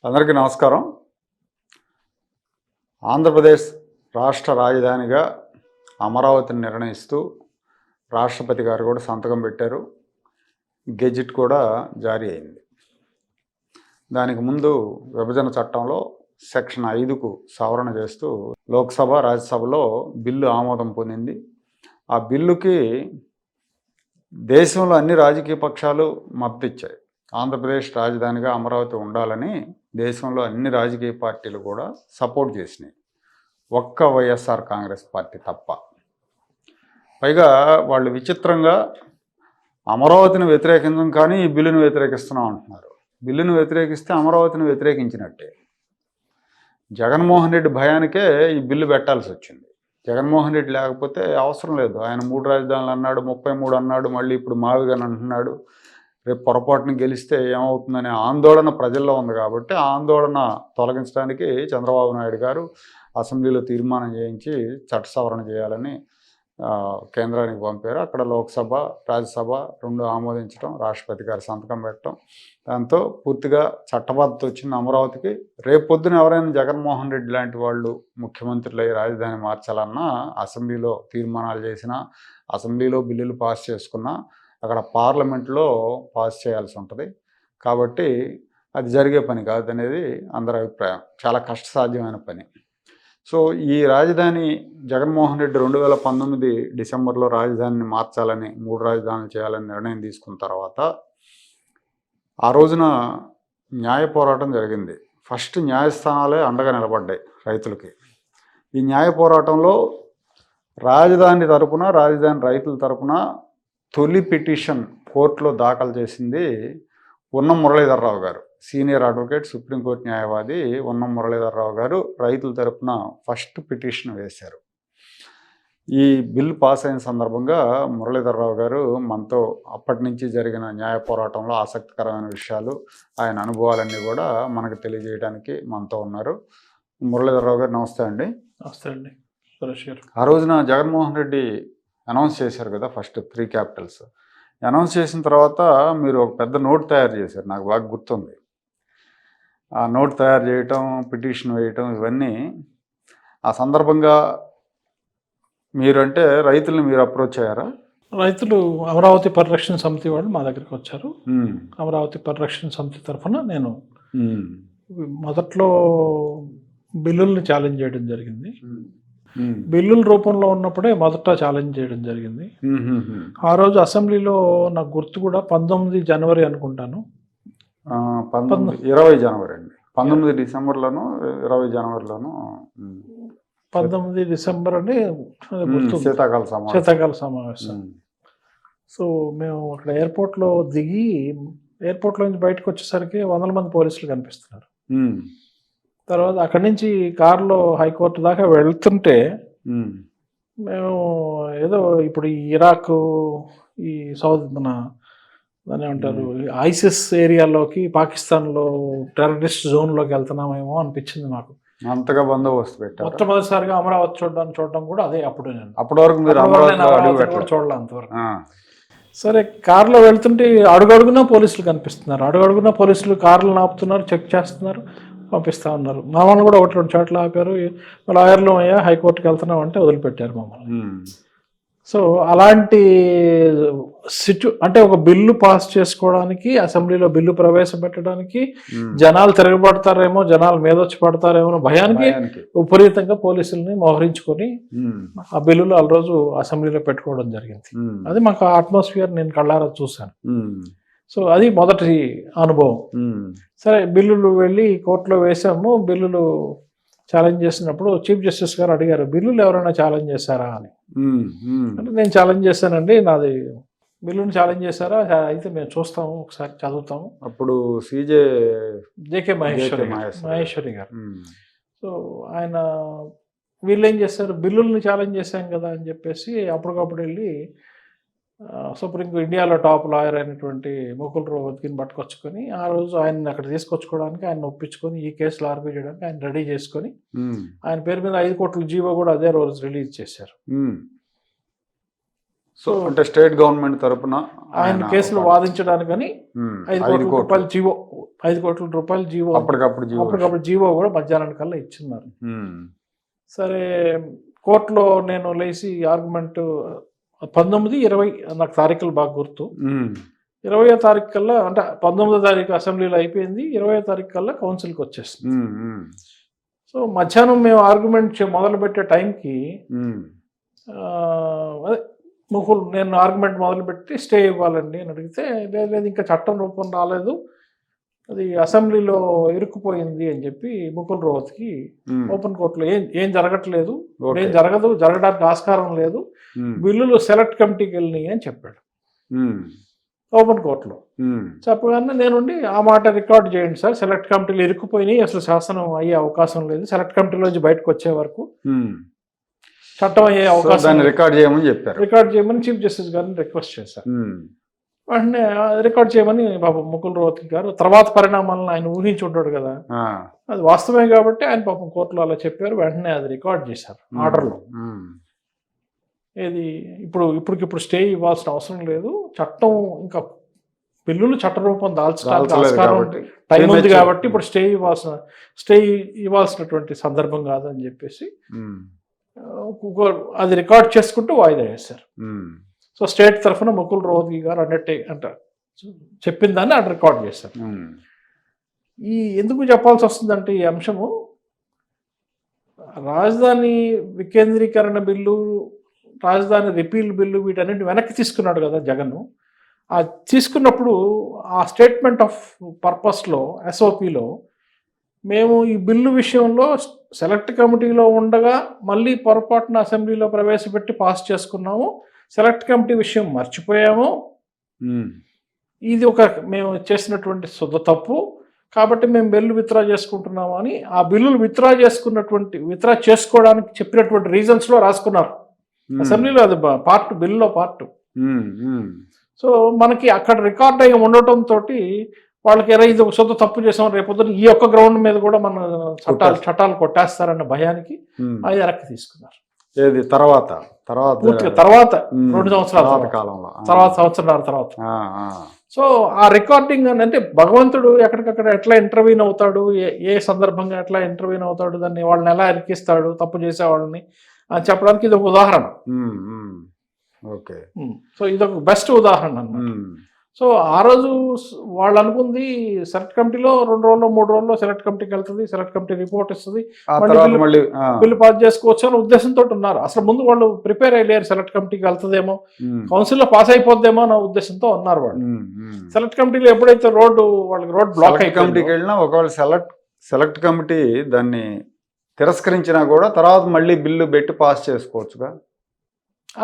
అందరికీ నమస్కారం. ఆంధ్రప్రదేశ్ రాష్ట్ర రాజధానిగా అమరావతిని నిర్ణయిస్తూ రాష్ట్రపతి గారు కూడా సంతకం పెట్టారు. గెజిట్ కూడా జారీ అయింది. దానికి ముందు విభజన చట్టంలో సెక్షన్ 5కు సవరణ చేస్తూ లోక్సభ, రాజ్యసభలో బిల్లు ఆమోదం పొందింది. ఆ బిల్లుకి దేశంలో అన్ని రాజకీయ పక్షాలు మద్దతు ఇచ్చాయి. ఆంధ్రప్రదేశ్ రాజధానిగా అమరావతి ఉండాలని దేశంలో అన్ని రాజకీయ పార్టీలు కూడా సపోర్ట్ చేసినాయి, ఒక్క వైఎస్ఆర్ కాంగ్రెస్ పార్టీ తప్ప. పైగా వాళ్ళు విచిత్రంగా అమరావతిని వ్యతిరేకించడం కానీ ఈ బిల్లును వ్యతిరేకిస్తున్నాం అంటున్నారు. బిల్లును వ్యతిరేకిస్తే అమరావతిని వ్యతిరేకించినట్టే. జగన్మోహన్ రెడ్డి భయానికే ఈ బిల్లు పెట్టాల్సి వచ్చింది. జగన్మోహన్ రెడ్డి లేకపోతే అవసరం లేదు. ఆయన 3 రాజధానులు అన్నాడు, 33 అన్నాడు, మళ్ళీ ఇప్పుడు మావిగాని అంటున్నాడు. రేపు పొరపాటున గెలిస్తే ఏమవుతుందనే ఆందోళన ప్రజల్లో ఉంది కాబట్టి ఆ ఆందోళన తొలగించడానికి చంద్రబాబు నాయుడు గారు అసెంబ్లీలో తీర్మానం చేయించి చట్ట సవరణ చేయాలని కేంద్రానికి పంపారు. అక్కడ లోక్సభ, రాజ్యసభ రెండు ఆమోదించడం, రాష్ట్రపతి గారు సంతకం పెట్టడం, దాంతో పూర్తిగా చట్టబద్ధత వచ్చింది అమరావతికి. రేపు పొద్దున ఎవరైనా జగన్మోహన్ రెడ్డి లాంటి వాళ్ళు ముఖ్యమంత్రులై రాజధాని మార్చాలన్నా, అసెంబ్లీలో తీర్మానాలు చేసినా, అసెంబ్లీలో బిల్లులు పాస్ చేసుకున్నా అక్కడ పార్లమెంట్లో పాస్ చేయాల్సి ఉంటుంది. కాబట్టి అది జరిగే పని కాదనేది అందరి అభిప్రాయం. చాలా కష్టసాధ్యమైన పని. సో ఈ రాజధాని జగన్మోహన్ రెడ్డి 2019 డిసెంబర్లో రాజధానిని మార్చాలని, 3 రాజధానులు చేయాలని నిర్ణయం తీసుకున్న తర్వాత ఆ రోజున న్యాయ పోరాటం జరిగింది. ఫస్ట్ న్యాయస్థానాలే అండగా నిలబడ్డాయి రైతులకి. ఈ న్యాయ పోరాటంలో రాజధాని రైతుల తరపున తొలి పిటిషన్ కోర్టులో దాఖలు చేసింది ఉన్నం మురళీధర్రావు గారు, సీనియర్ అడ్వకేట్, సుప్రీంకోర్టు న్యాయవాది ఉన్నం మురళీధర్రావు గారు రైతుల తరపున ఫస్ట్ పిటిషన్ వేశారు. ఈ బిల్ పాస్ అయిన సందర్భంగా మురళీధర్రావు గారు మనతో అప్పటి నుంచి జరిగిన న్యాయ పోరాటంలో ఆసక్తికరమైన విషయాలు, ఆయన అనుభవాలన్నీ కూడా మనకు తెలియజేయడానికి మనతో ఉన్నారు. మురళీధర్రావు గారు నమస్తే అండి. నమస్తే అండి. ఆ రోజున జగన్మోహన్ రెడ్డి అనౌన్స్ చేశారు కదా, ఫస్ట్ 3 క్యాపిటల్స్ అనౌన్స్ చేసిన తర్వాత మీరు ఒక పెద్ద నోట్ తయారు చేశారు, నాకు బాగా గుర్తుంది. ఆ నోట్ తయారు చేయటం, పిటిషన్ వేయటం, ఇవన్నీ ఆ సందర్భంగా మీరంటే రైతులను మీరు అప్రోచ్ అయ్యారా? రైతులు అమరావతి పరిరక్షణ సమితి వాళ్ళు మా దగ్గరికి వచ్చారు. అమరావతి పరిరక్షణ సమితి తరఫున నేను మొదట్లో బిల్లుల్ని ఛాలెంజ్ చేయడం జరిగింది. బిల్లుల రూపంలో ఉన్నప్పుడే మొదట ఛాలెంజ్ చేయడం జరిగింది. ఆ రోజు అసెంబ్లీలో నాకు గుర్తు కూడా 19 జనవరి అనుకుంటాను. 20 జనవరి అండి. 19 డిసెంబర్లోను 20 జనవరిలోను 19 డిసెంబర్ అని గుర్తు, శీతాకాల సమావేశం. సో మేము అక్కడ ఎయిర్పోర్ట్లో దిగి ఎయిర్పోర్ట్లో నుంచి బయటకు వచ్చేసరికి 100 మంది పోలీసులు కనిపిస్తున్నారు. తర్వాత అక్కడి నుంచి కారులో హైకోర్టు దాకా వెళ్తుంటే మేము ఏదో ఇప్పుడు ఇరాక్, ఈ సౌత్ మన దాన్ని ఏమంటారు, ఐసిస్ ఏరియాలోకి, పాకిస్తాన్లో టెర్రరిస్ట్ జోన్లోకి వెళ్తున్నామేమో అనిపించింది నాకు. అంతగా బందోబస్తు పెట్టారు. మొట్టమొదటిసారిగా అమరావతి చూడడం కూడా అదే. అప్పుడు నేను అప్పటి వరకు చూడలే అంతవరకు. సరే, కారులో వెళ్తుంటే అడుగడుగునా పోలీసులు కనిపిస్తున్నారు. అడుగడుగునా పోలీసులు కార్లను ఆపుతున్నారు, చెక్ చేస్తున్నారు, పంపిస్తూ ఉన్నారు. మమ్మల్ని కూడా 1-2 చోట్ల ఆపారు. లాయర్లు అయ్యా హైకోర్టుకి వెళ్తున్నాం అంటే వదిలిపెట్టారు మమ్మల్ని. సో అలాంటి అంటే ఒక బిల్లు పాస్ చేసుకోవడానికి, అసెంబ్లీలో బిల్లు ప్రవేశపెట్టడానికి జనాలు తిరగబడతారేమో, జనాలు మీదొచ్చి పడతారేమో భయానికి విపరీతంగా పోలీసుల్ని మోహరించుకొని ఆ బిల్లులు ఆ రోజు అసెంబ్లీలో పెట్టుకోవడం జరిగింది. అది మాకు అట్మాస్ఫియర్ నేను కళ్ళారా చూశాను. సో అది మొదటి అనుభవం. సరే, బిల్లులు వెళ్ళి కోర్టులో వేసాము. బిల్లులు ఛాలెంజ్ చేసినప్పుడు చీఫ్ జస్టిస్ గారు అడిగారు, బిల్లులు ఎవరైనా ఛాలెంజ్ చేశారా అని. అంటే నేను ఛాలెంజ్ చేశానండి, నాది బిల్లుని ఛాలెంజ్ చేశారా, అయితే మేము చూస్తాము, ఒకసారి చదువుతాము. అప్పుడు జేకే మహేశ్వరి గారు. సో ఆయన వీళ్ళు ఏం చేశారు, బిల్లుల్ని ఛాలెంజ్ చేశాం కదా అని చెప్పేసి అప్పటికప్పుడు వెళ్ళి సుప్రీంకోర్టు ఇండియాలో టాప్ లాయర్ అయినటువంటి ముకుల్ రోహత్గిని పట్టుకొచ్చుకొని ఆ రోజు ఆయన అక్కడ తీసుకొచ్చుకోవడానికి, ఆయన ఒప్పించుకొని ఈ కేసులో ఆర్గ్యూ చేయడానికి ఆయన రెడీ చేసుకొని ఆయన పేరు మీద 5 కోట్ల జీవో కూడా అదే రోజు రిలీజ్ చేశారు. సో అంటే స్టేట్ గవర్నమెంట్ తరఫున ఆయన కేసులో వాదించడానికని 5 కోట్ల రూపాయల జీవో 5 కోట్ల రూపాయలు జీవో అప్పటికప్పుడు జీవో కూడా మధ్యాహ్నం కల్లా ఇచ్చిన్నారు. ఉమ్, సరే కోర్టులో నేను లేచి ఆర్గ్యుమెంట్ 19, 20 నాకు తారీఖులు బాగా గుర్తు. ఉమ్, 20వ తారీఖు కల్లా అంటే 19వ తారీఖు అసెంబ్లీలో అయిపోయింది, 20వ తారీఖు కల్లా కౌన్సిల్కి వచ్చేస్తుంది. ఉమ్, ఉమ్, సో మధ్యాహ్నం మేము ఆర్గ్యుమెంట్ మొదలు పెట్టే టైంకి ఉమ్, అదే నేను ఆర్గ్యుమెంట్ మొదలుపెట్టి స్టే ఇవ్వాలండి అని అడిగితే లేదు ఇంకా చట్టం రూపం రాలేదు, అది అసెంబ్లీలో ఇరుక్కుపోయింది అని చెప్పి ముకుల్ రోహత్కి ఉమ్, ఓపెన్ కోర్టులో ఏం జరగట్లేదు, ఓకే. ఏం జరగదు, జరగడానికి ఆస్కారం లేదు, ఉమ్, బిల్లులు సెలెక్ట్ కమిటీకి వెళ్ళినాయి అని చెప్పాడు ఉమ్, ఓపెన్ కోర్టులో. ఉమ్, చెప్పగానే నేనుండి ఆ మాట రికార్డ్ చేయండి సార్, సెలెక్ట్ కమిటీలు ఇరుక్కుపోయినాయి, అసలు శాసనం అయ్యే అవకాశం లేదు, సెలెక్ట్ కమిటీలోంచి బయటకు వచ్చే వరకు ఉమ్. చట్టం అయ్యే సో అవకాశం దాన్ని రికార్డ్ చేయమని చెప్పారు. రికార్డ్ చేయమని చీఫ్ జస్టిస్ గారిని రిక్వెస్ట్ చేశారు. ఉమ్, వెంటనే రికార్డ్ చేయమని పాపం ముకుల్ రోహత్గి గారు తర్వాత పరిణామాలను ఆయన ఊహించి ఉంటాడు కదా, ఆ, అది వాస్తవమే కాబట్టి ఆయన పాపం కోర్టులో అలా చెప్పారు. వెంటనే అది రికార్డ్ చేశారు ఆర్డర్లో. ఉమ్, ఏది ఇప్పటికిప్పుడు స్టే ఇవ్వాల్సిన అవసరం లేదు, చట్టం ఇంకా బిల్లులు చట్టరూపం దాల్చడానికి దాల్చలేదు ఆస్కారం కాబట్టి. టైం ఉంది Premature. కాబట్టి ఇప్పుడు స్టే ఇవ్వాల్సినటువంటి సందర్భం కాదని చెప్పేసి ఉమ్, అది రికార్డ్ చేసుకుంటూ వాయిదా వేశారు. ఉమ్, సో స్టేట్ తరఫున ముకుల్ రోహత్గి గారు అన్నట్టే చెప్పిన దాన్ని అక్కడ రికార్డ్ చేశారు. ఉమ్, ఎందుకు చెప్పాల్సి వస్తుందంటే ఈ అంశము రాజధాని వికేంద్రీకరణ బిల్లు, రాజధాని రిపీల్ బిల్లు వీటన్నిటి వెనక్కి తీసుకున్నాడు కదా జగన్. ఆ తీసుకున్నప్పుడు ఆ స్టేట్మెంట్ ఆఫ్ పర్పస్లో ఎస్ఓపిలో మేము ఈ బిల్లు విషయంలో సెలెక్ట్ కమిటీలో ఉండగా మళ్ళీ పొరపాటున అసెంబ్లీలో ప్రవేశపెట్టి పాస్ చేసుకున్నాము, సెలెక్ట్ కమిటీ విషయం మర్చిపోయాము, ఉమ్, ఇది మేము చేసినటువంటి శుద్ధ తప్పు కాబట్టి మేము బిల్లు విత్డ్రా చేసుకుంటున్నాము అని ఆ బిల్లులు విత్డ్రా చేసుకోవడానికి చెప్పినటువంటి రీజన్స్లో రాసుకున్నారు అసెంబ్లీలో. అది బిల్లులో పార్ట్. ఉమ్, ఉమ్, సో మనకి అక్కడ రికార్డ్ అయ్యి ఉండటంతో వాళ్ళకి ఇది ఒక శుద్ధ తప్పు చేసాం, రేపొద్దున ఈ ఒక్క గ్రౌండ్ మీద కూడా మన చట్టాలు కొట్టేస్తారన్న భయానికి ఉమ్. అది వెనక్కి తీసుకున్నారు. ఏది తర్వాత పూర్తిగా తర్వాత ఉమ్, 2 సంవత్సరాల తర్వాత కాలంలో తర్వాత సంవత్సరాల తర్వాత. ఆ, ఆ, సో ఆ రికార్డింగ్ అంటే భగవంతుడు ఎక్కడికక్కడ ఎట్లా ఇంటర్వ్యూన్ అవుతాడు, ఏ సందర్భంగా ఎట్లా ఇంటర్వ్యూన్ అవుతాడు, దాన్ని వాళ్ళని ఎలా ఇరికిస్తాడు తప్పు చేసే వాళ్ళని అని చెప్పడానికి ఇది ఒక ఉదాహరణ. ఉమ్, ఉమ్, ఓకే. సో ఇది ఒక బెస్ట్ ఉదాహరణ అన్నమాట. ఉమ్, సో ఆ రోజు వాళ్ళు అనుకుంది సెలెక్ట్ కమిటీలో 2 రోజుల్లో 3 రోజుల్లో సెలెక్ట్ కమిటీకి వెళ్తుంది, సెలెక్ట్ కమిటీ రిపోర్ట్ ఇస్తుంది, ఆ తర్వాత మళ్ళీ బిల్లు పాస్ చేసుకోవచ్చు అనే ఉద్దేశంతో ఉన్నారు. అసలు ముందు వాళ్ళు ప్రిపేర్ అయ్యారు, సెలెక్ట్ కమిటీకి వెళ్తుందేమో, కౌన్సిల్లో పాస్ అయిపోద్దేమో అన్న ఉద్దేశంతో ఉన్నారు వాళ్ళు. సెలెక్ట్ కమిటీలో ఎప్పుడైతే వాళ్ళకి రోడ్ బ్లాక్ అయ్యి కమిటీకి వెళ్ళినా ఒకవేళ సెలెక్ట్ కమిటీ దాన్ని తిరస్కరించినా కూడా తర్వాత మళ్ళీ బిల్లు పెట్టి పాస్ చేసుకోవచ్చుగా.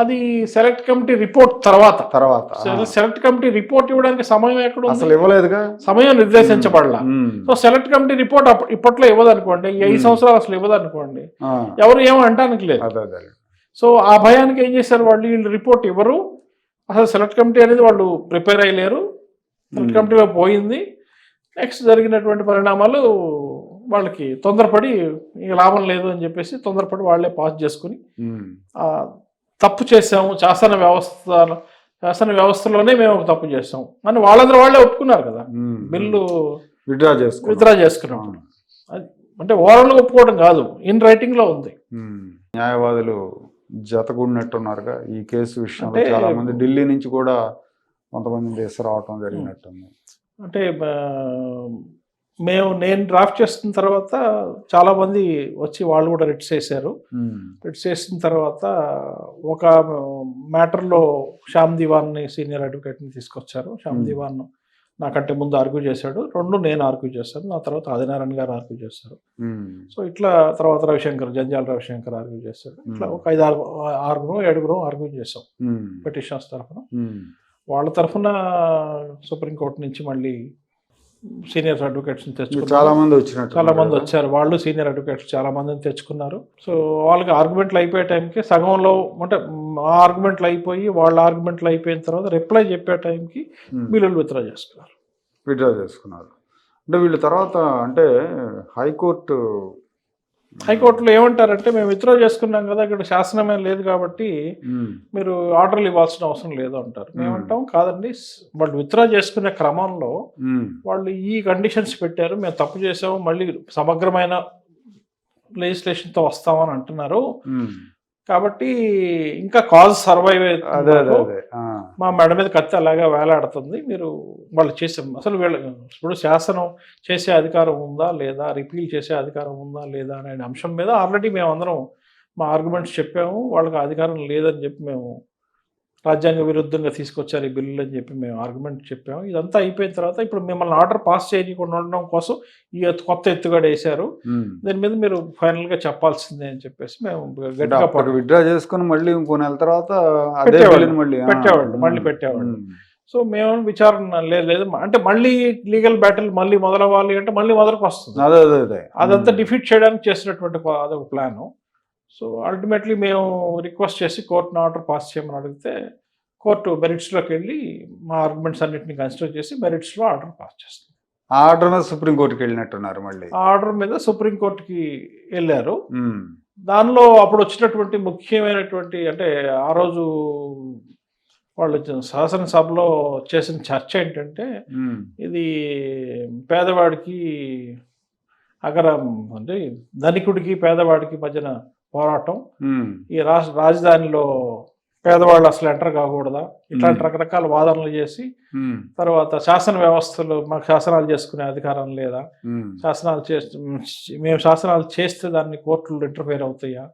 అది సెలెక్ట్ కమిటీ రిపోర్ట్ తర్వాత ఆ. సెలెక్ట్ కమిటీ రిపోర్ట్ ఇవ్వడానికి సమయం ఎక్కడ అసలు ఇవ్వలేదుగా, సమయం నిర్దేశించబడాల. సో సెలెక్ట్ కమిటీ రిపోర్ట్ ఇప్పట్లో ఇవ్వదనుకోండి, ఈ 5 సంవత్సరాలు అసలు ఇవ్వదనుకోండి, ఎవరు ఏమో అంటానికి లేదు. సో ఆ భయానికి ఏం చేశారు వాళ్ళు, వీళ్ళు రిపోర్ట్ ఇవ్వరు, అసలు సెలెక్ట్ కమిటీ అనేది వాళ్ళు ప్రిపేర్ అయ్యలేరు, సెలెక్ట్ కమిటీలో పోయింది. నెక్స్ట్ జరిగినటువంటి పరిణామాలు వాళ్ళకి తొందరపడి ఇక లాభం లేదు అని చెప్పేసి తొందరపడి వాళ్ళే పాస్ చేసుకుని తప్పు చేసాము, శాసన వ్యవస్థలోనే మేము ఒక తప్పు చేసాం అని వాళ్ళందరూ వాళ్ళే ఒప్పుకున్నారు కదా బిల్లు విత్డ్రా చేసుకున్నాం. అది అంటే ఓవరాల్గా ఒప్పుకోవడం కాదు, ఇన్ రైటింగ్లో ఉంది. న్యాయవాదులు జతగూడినట్టున్నారుగా ఈ కేసు విషయంలో. చాలా మంది ఢిల్లీ నుంచి కూడా కొంతమంది తీసుకురావటం జరిగినట్టుంది. అంటే నేను డ్రాఫ్ట్ చేసిన తర్వాత చాలామంది వచ్చి వాళ్ళు కూడా రిట్స్ చేశారు. రిట్స్ చేసిన తర్వాత ఒక మ్యాటర్లో శ్యామ్ దివాన్ని సీనియర్ అడ్వకేట్ని తీసుకొచ్చారు. శ్యామ్ దివాన్ నాకంటే ముందు ఆర్గ్యూ చేశాడు, 2 నేను ఆర్గ్యూ చేశాను, నా తర్వాత ఆదినారాయణ గారు ఆర్గ్యూ చేశారు. సో ఇట్లా తర్వాత జంజాల రవిశంకర్ ఆర్గ్యూ చేశాడు. ఇట్లా ఒక 5-6 ఆర్గ్యూ చేసాం పిటిషనర్స్ తరఫున. వాళ్ళ తరఫున సుప్రీంకోర్టు నుంచి మళ్ళీ సీనియర్ అడ్వకేట్స్ని తెచ్చుకున్నారు. చాలా మంది వచ్చారు, వాళ్ళు సీనియర్ అడ్వకేట్స్ చాలా మందిని తెచ్చుకున్నారు. సో వాళ్ళకి ఆర్గ్యుమెంట్లు అయిపోయే టైంకి సగంలో అంటే ఆ ఆర్గ్యుమెంట్లు అయిపోయి వాళ్ళ ఆర్గ్యుమెంట్లు అయిపోయిన తర్వాత రిప్లై చెప్పే టైంకి బిల్లులు విత్డ్రా చేసుకున్నారు. అంటే వీళ్ళ తర్వాత అంటే హైకోర్టు హైకోర్టులో ఏమంటారంటే మేము విత్డ్రా చేసుకున్నాం కదా, ఇక్కడ శాసనమే లేదు కాబట్టి మీరు ఆర్డర్లు ఇవ్వాల్సిన అవసరం లేదు అంటారు. మేమంటాం కాదండి, వాళ్ళు విత్డ్రా చేసుకునే క్రమంలో వాళ్ళు ఈ కండిషన్స్ పెట్టారు, మేము తప్పు చేసాము, మళ్ళీ సమగ్రమైన లెజిస్లేషన్తో వస్తామని అంటున్నారు, కాబట్టి ఇంకా కాజ్ సర్వైవ్ అవుతుంది, మా మెడ మీద కత్తి అలాగా వేలాడుతుంది, మీరు వాళ్ళు చేసాం అసలు వీళ్ళ ఇప్పుడు శాసనం చేసే అధికారం ఉందా లేదా, రిపీల్ చేసే అధికారం ఉందా లేదా అనే అంశం మీద ఆల్రెడీ మేము అందరం మా ఆర్గ్యుమెంట్స్ చెప్పాము, వాళ్ళకి అధికారం లేదని చెప్పి మేము రాజ్యాంగ విరుద్ధంగా తీసుకొచ్చారు ఈ బిల్లులు అని చెప్పి మేము ఆర్గ్యుమెంట్ చెప్పాము. ఇదంతా అయిపోయిన తర్వాత ఇప్పుడు మిమ్మల్ని ఆర్డర్ పాస్ చేయకుండా ఉండడం కోసం ఈ కొత్త ఎత్తుగడ వేశారు, దీని మీద మీరు ఫైనల్గా చెప్పాల్సిందే అని చెప్పేసి మేము గట్టిగా విత్డ్రా చేసుకుని మళ్ళీ ఇంకో నెల తర్వాత పెట్టేవాళ్ళు. సో మేము విచారణ లేదు అంటే మళ్ళీ లీగల్ బ్యాటిల్ మళ్ళీ మొదలవ్వాలి అంటే మళ్ళీ మొదలకు వస్తుంది, అదంతా డిఫీట్ చేయడానికి చేసినటువంటి అదొక ప్లాను. సో అల్టిమేట్లీ మేము రిక్వెస్ట్ చేసి కోర్టును ఆర్డర్ పాస్ చేయమని అడిగితే కోర్టు మెరిట్స్లోకి వెళ్ళి మా ఆర్గ్యుమెంట్స్ అన్నింటినీ కన్సిడర్ చేసి మెరిట్స్లో ఆర్డర్ పాస్ చేస్తుంది. ఆర్డర్ మీద సుప్రీంకోర్టుకి వెళ్ళినట్టున్నారు, మళ్ళీ ఆర్డర్ మీద సుప్రీంకోర్టుకి వెళ్ళారు. దానిలో అప్పుడు వచ్చినటువంటి ముఖ్యమైనటువంటి అంటే ఆ రోజు వాళ్ళు శాసనసభలో చేసిన చర్చ ఏంటంటే ఇది పేదవాడికి అగరం అంటే ధనికుడికి పేదవాడికి మధ్యన పోరాటం, ఈ రాజధానిలో పేదవాళ్ళు అసలు ఎంటర్ కాకూడదా, ఇట్లాంటి రకరకాల వాదనలు చేసి తర్వాత శాసన వ్యవస్థలు మాకు శాసనాలు చేసుకునే అధికారం లేదా, మేము శాసనాలు చేస్తే దాన్ని కోర్టులు ఇంటర్ఫేర్ అవుతాయా,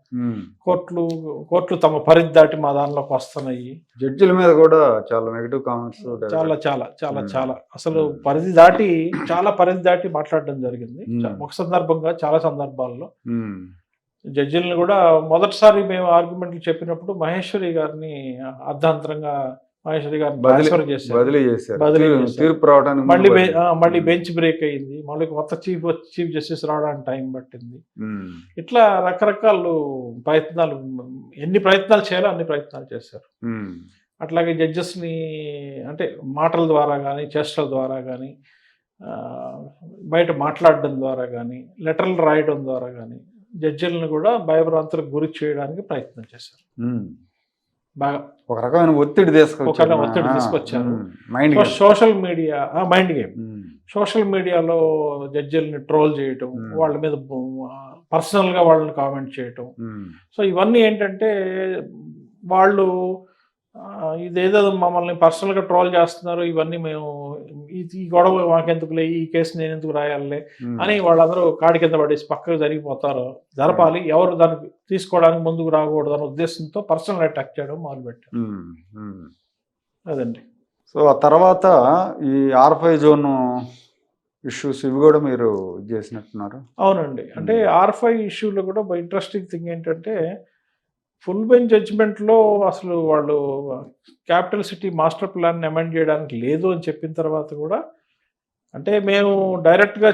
కోర్టులు తమ పరిధి దాటి మా దానిలోకి వస్తున్నాయి, జడ్జిల మీద కూడా చాలా నెగటివ్ కామెంట్స్ చాలా చాలా చాలా చాలా అసలు పరిధి దాటి మాట్లాడడం జరిగింది ఒక సందర్భంగా, చాలా సందర్భాల్లో. జడ్జిలను కూడా మొదటిసారి మేము ఆర్గ్యుమెంట్లు చెప్పినప్పుడు మహేశ్వరి గారిని అర్ధాంతరంగా ట్రాన్స్ఫర్ చేశారు, తీర్పు రావడానికి మళ్ళీ బెంచ్ బ్రేక్ అయింది, మళ్ళీ కొత్త చీఫ్ జస్టిస్ రావడానికి టైం పట్టింది. ఇట్లా రకరకాల ప్రయత్నాలు, ఎన్ని ప్రయత్నాలు చేయాలో అన్ని ప్రయత్నాలు చేశారు. అట్లాగే జడ్జెస్ని అంటే మాటల ద్వారా కానీ చేష్టల ద్వారా కానీ బయట మాట్లాడడం ద్వారా కానీ లెటర్లు రాయడం ద్వారా కానీ జడ్జిలను కూడా భయభ్రాంతులకు గురి చేయడానికి ప్రయత్నం చేశారు. బాగా ఒక రకమైన ఒత్తిడి తీసుకొచ్చారు. Social media mind game, social మీడియాలో జడ్జిల్ని ట్రోల్ చేయటం, వాళ్ళ మీద పర్సనల్గా వాళ్ళని కామెంట్ చేయటం. సో ఇవన్నీ ఏంటంటే వాళ్ళు ఇదేదో మమ్మల్ని పర్సనల్గా ట్రోల్ చేస్తున్నారు, ఇవన్నీ మేము ఈ గొడవ మాకెందుకులే, ఈ కేసు నేను ఎందుకు రాయాలే అని వాళ్ళందరూ కాడి కింద పడేసి పక్కకు జరిగిపోతారు, జరపాలి, ఎవరు దానికి తీసుకోవడానికి ముందుకు రాకూడదు అనే ఉద్దేశంతో పర్సనల్ అటాక్ చేయడం మొదలుపెట్టారు. అదండి. సో ఆ తర్వాత ఈ R5 జోన్ ఇష్యూస్ ఇవి కూడా మీరు చేసినట్టున్నారు. అవునండి. అంటే R5 ఇష్యూలో కూడా ఇంట్రెస్టింగ్ థింగ్ ఏంటంటే ఫుల్ బెంచ్ జడ్జిమెంట్లో అసలు వాళ్ళు capital city master plan amend చేయడానికి లేదు అని చెప్పిన తర్వాత కూడా అంటే మేము డైరెక్ట్గా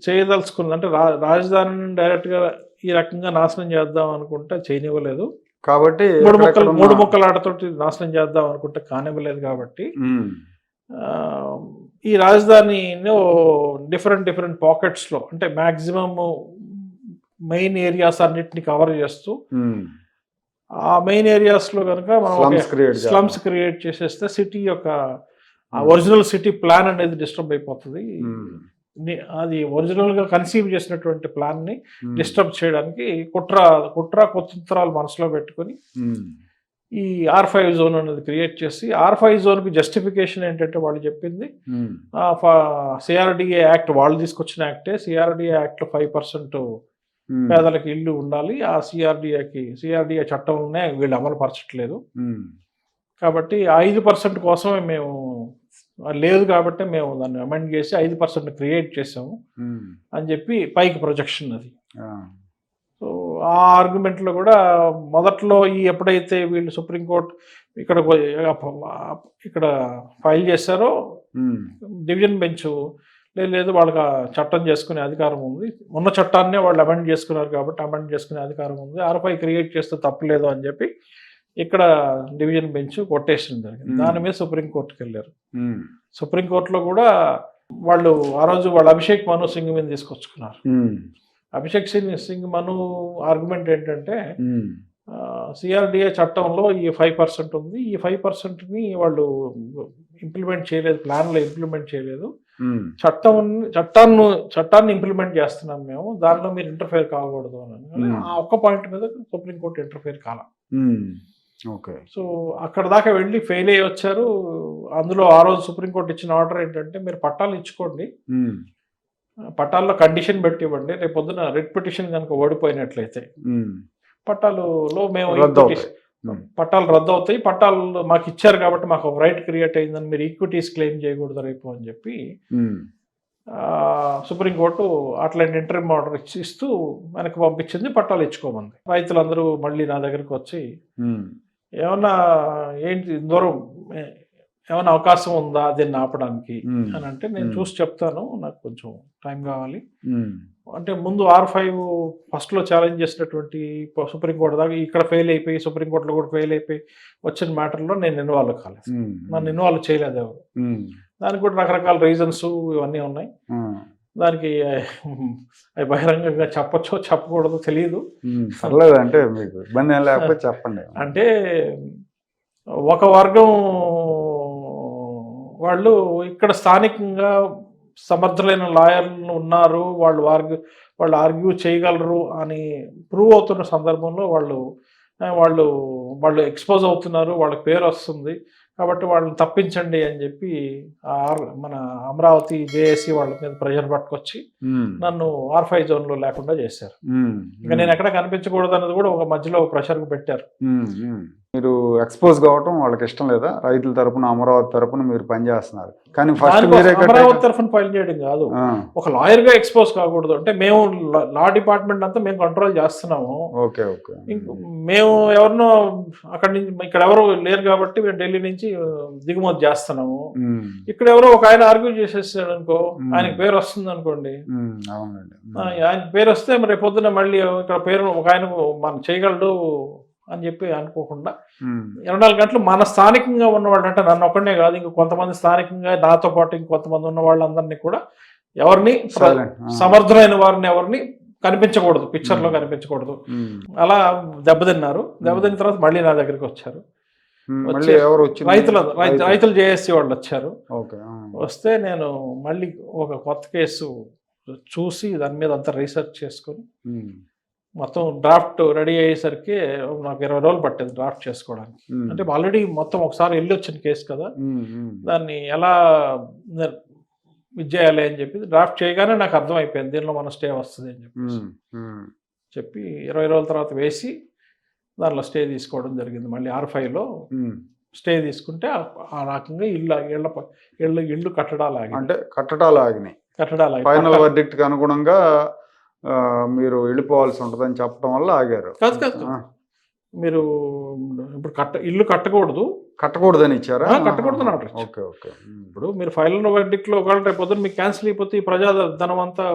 చేయదలుచుకున్నది అంటే రాజధానిని డైరెక్ట్గా ఈ రకంగా నాశనం చేద్దాం అనుకుంటే చేయనివ్వలేదు కాబట్టి, మూడు ముక్కల ఆటతోటి నాశనం చేద్దాం అనుకుంటే కానివ్వలేదు కాబట్టి ఈ రాజధానిని డిఫరెంట్ పాకెట్స్లో అంటే మ్యాక్సిమమ్ మెయిన్ ఏరియాస్ అన్నిటిని కవర్ చేస్తూ ఆ మెయిన్ ఏరియాస్లో కనుక మనం స్లమ్స్ క్రియేట్ చేసేస్తే సిటీ యొక్క ఒరిజినల్ సిటీ ప్లాన్ అనేది డిస్టర్బ్ అయిపోతుంది. అది ఒరిజినల్గా కన్సీవ్ చేసినటువంటి ప్లాన్ని డిస్టర్బ్ చేయడానికి కుట్రాలు మనసులో పెట్టుకొని ఈ R5 జోన్ అనేది క్రియేట్ చేసి R5 జోన్కి జస్టిఫికేషన్ ఏంటంటే వాళ్ళు చెప్పింది CRDA యాక్ట్, వాళ్ళు తీసుకొచ్చిన యాక్టే, CRDA యాక్ట్లో 5% పేదలకు ఇల్లు ఉండాలి, ఆ CRDA చట్టంలోనే వీళ్ళు అమలు పరచట్లేదు కాబట్టి 5% కోసమే మేము లేదు కాబట్టి మేము దాన్ని అమెండ్ చేసి 5% క్రియేట్ చేసాము అని చెప్పి పైకి ప్రొజెక్షన్ అది. సో ఆ ఆర్గ్యుమెంట్లో కూడా మొదట్లో ఎప్పుడైతే వీళ్ళు సుప్రీంకోర్టు ఇక్కడ ఫైల్ చేశారో డివిజన్ బెంచ్ లేదు వాళ్ళకి చట్టం చేసుకునే అధికారం ఉంది, ఉన్న చట్టాన్నే వాళ్ళు అమెండ్ చేసుకున్నారు కాబట్టి అమెండ్ చేసుకునే అధికారం ఉంది, R5 క్రియేట్ చేస్తే తప్పలేదు అని చెప్పి ఇక్కడ డివిజన్ బెంచ్ కొట్టేషన్ జరిగింది. దాని మీద సుప్రీంకోర్టుకి వెళ్ళారు. సుప్రీంకోర్టులో కూడా వాళ్ళు ఆ రోజు వాళ్ళు అభిషేక్ మను సింగ్ మీద తీసుకొచ్చుకున్నారు. అభిషేక్ సింగ్ మను ఆర్గ్యుమెంట్ ఏంటంటే సిఆర్డిఏ చట్టంలో ఈ 5% ఉంది, ఈ 5%ని వాళ్ళు ఇంప్లిమెంట్ చేయలేదు, ప్లాన్లో ఇంప్లిమెంట్ చేయలేదు, చట్టాన్ని ఇంప్లిమెంట్ చేస్తున్నాం మేము, దానిలో మీరు ఇంటర్ఫేర్ కాకూడదు అని. ఆ ఒక్క పాయింట్ మీద సుప్రీంకోర్టు ఇంటర్ఫేర్ కాల. ఓకే. సో అక్కడ దాకా వెళ్ళి ఫెయిల్ అయ్యి వచ్చారు. అందులో ఆ రోజు సుప్రీంకోర్టు ఇచ్చిన ఆర్డర్ ఏంటంటే మీరు పట్టాలు ఇచ్చుకోండి, పట్టాల్లో కండిషన్ పెట్టి ఇవ్వండి, రేపు పొద్దున రిట్ పిటిషన్ కనుక ఓడిపోయినట్లయితే పట్టాలులో మేము పట్టాలు రద్దు అవుతాయి, పట్టాలు మాకు ఇచ్చారు కాబట్టి మాకు ఒక రైట్ క్రియేట్ అయిందని మీరు ఈక్విటీస్ క్లెయిమ్ చేయకూడదు రేపు అని చెప్పి సుప్రీంకోర్టు అట్లాంటి ఇంటర్మ్ ఆర్డర్ ఇస్తూ వెనక్కి పంపించింది, పట్టాలు ఇచ్చుకోమంది. రైతులందరూ మళ్ళీ నా దగ్గరికి వచ్చి ఏమన్నా ఏంటి దూరం ఏమైనా అవకాశం ఉందా దీన్ని ఆపడానికి అని అంటే నేను చూసి చెప్తాను, నాకు కొంచెం టైం కావాలి అంటే ముందు R5 ఫస్ట్లో ఛాలెంజ్ చేసినటువంటి సుప్రీంకోర్టు దాకా ఇక్కడ ఫెయిల్ అయిపోయి సుప్రీంకోర్టులో కూడా ఫెయిల్ అయిపోయి వచ్చిన మ్యాటర్లో నేను ఇన్వాల్వ్ కాలేదు, నన్ను ఇన్వాల్వ్ చేయలేదు ఎవరు. దానికి కూడా రకరకాల రీజన్స్ ఇవన్నీ ఉన్నాయి, దానికి అవి బహిరంగంగా చెప్పచ్చో చెప్పకూడదో తెలియదు. అంటే మీకు ఇబ్బంది ఏం లేకపోతే చెప్పండి. అంటే ఒక వర్గం వాళ్ళు ఇక్కడ స్థానికంగా సమర్థులైన లాయర్లు ఉన్నారు, వాళ్ళు ఆర్గ్యూ చేయగలరు అని ప్రూవ్ అవుతున్న సందర్భంలో వాళ్ళు ఎక్స్పోజ్ అవుతున్నారు, వాళ్ళకి పేరు వస్తుంది కాబట్టి వాళ్ళని తప్పించండి అని చెప్పి మన అమరావతి జేఏసీ వాళ్ళ మీద ప్రెషర్ పట్టుకొచ్చి నన్ను R5 జోన్లో లేకుండా చేశారు. ఇంకా నేను ఎక్కడ కనిపించకూడదు అన్నది కూడా ఒక మధ్యలో ప్రెషర్కి పెట్టారు. మీరు ఎక్స్పోజ్ కావటం వాళ్ళకి ఇష్టం లేదా? రైతుల తరపున అమరావతి తరపున మీరు పనిచేస్తున్నారు కానీ ఫస్ట్ అమరావతి తరఫున ఫైల్ చేయడం కాదు, ఒక లాయర్ గా ఎక్స్పోజ్ కాకూడదు అంటే మేము లా డిపార్ట్మెంట్ అంతా మేము కంట్రోల్ చేస్తున్నాము. మేము ఎవరినో అక్కడి నుంచి ఇక్కడ ఎవరు లేరు కాబట్టి మేము ఢిల్లీ నుంచి దిగుమతి చేస్తున్నాము. ఇక్కడ ఎవరో ఒక ఆయన ఆర్గ్యూ చేసేసాడు అనుకో, ఆయనకి పేరు వస్తుంది అనుకోండి, ఆయన పేరు వస్తే మరి పొద్దున మళ్ళీ ఇక్కడ పేరు ఒక ఆయన మనం చేయగలడు అని చెప్పి అనుకోకుండా 24 గంటలు మన స్థానికంగా ఉన్నవాళ్ళు అంటే నన్ను ఒక్కడనే కాదు, ఇంక కొంతమంది స్థానికంగా నాతో పాటు ఇంకొంతమంది ఉన్న వాళ్ళందరినీ కూడా ఎవరిని సమర్థులైన వారిని ఎవరిని కనిపించకూడదు, పిక్చర్లో కనిపించకూడదు, అలా దెబ్బతిన్నారు. దెబ్బతిన్న తర్వాత మళ్ళీ నా దగ్గరికి వచ్చారు, రైతులు జేఏసీ వాళ్ళు వచ్చారు. వస్తే నేను మళ్ళీ ఒక కొత్త కేసు చూసి దాని మీద అంతా రీసెర్చ్ చేసుకొని మొత్తం డ్రాఫ్ట్ రెడీ అయ్యేసరికి నాకు 20 రోజులు పట్టేది డ్రాఫ్ట్ చేసుకోవడానికి. అంటే ఆల్రెడీ మొత్తం ఒకసారి వెళ్ళి వచ్చిన కేసు కదా, దాన్ని ఎలా చేయాలి అని చెప్పి డ్రాఫ్ట్ చేయగానే నాకు అర్థమైపోయింది దీనిలో మన స్టే వస్తుంది అని చెప్పి 20 రోజుల తర్వాత వేసి దానిలో స్టే తీసుకోవడం జరిగింది. మళ్ళీ R5లో స్టే తీసుకుంటే ఆ రకంగా ఇళ్ళు కట్టడాలు ఆగినాయి. ఫైనల్ వర్డిక్ట్కి అనుగుణంగా మీరు వెళ్ళిపోవాల్సి ఉంటుందని చెప్పడం వల్ల ఆగారు. కాదు మీరు ఇప్పుడు ఇల్లు కట్టకూడదని ఇచ్చారా? కట్టకూడదని ఆర్డర్. ఇప్పుడు మీరు ఫైనల్ వర్డిక్ట్లో ఒకవేళ రేపు పొద్దున మీకు క్యాన్సిల్ అయిపోతే ఈ ప్రజాధనం అంతా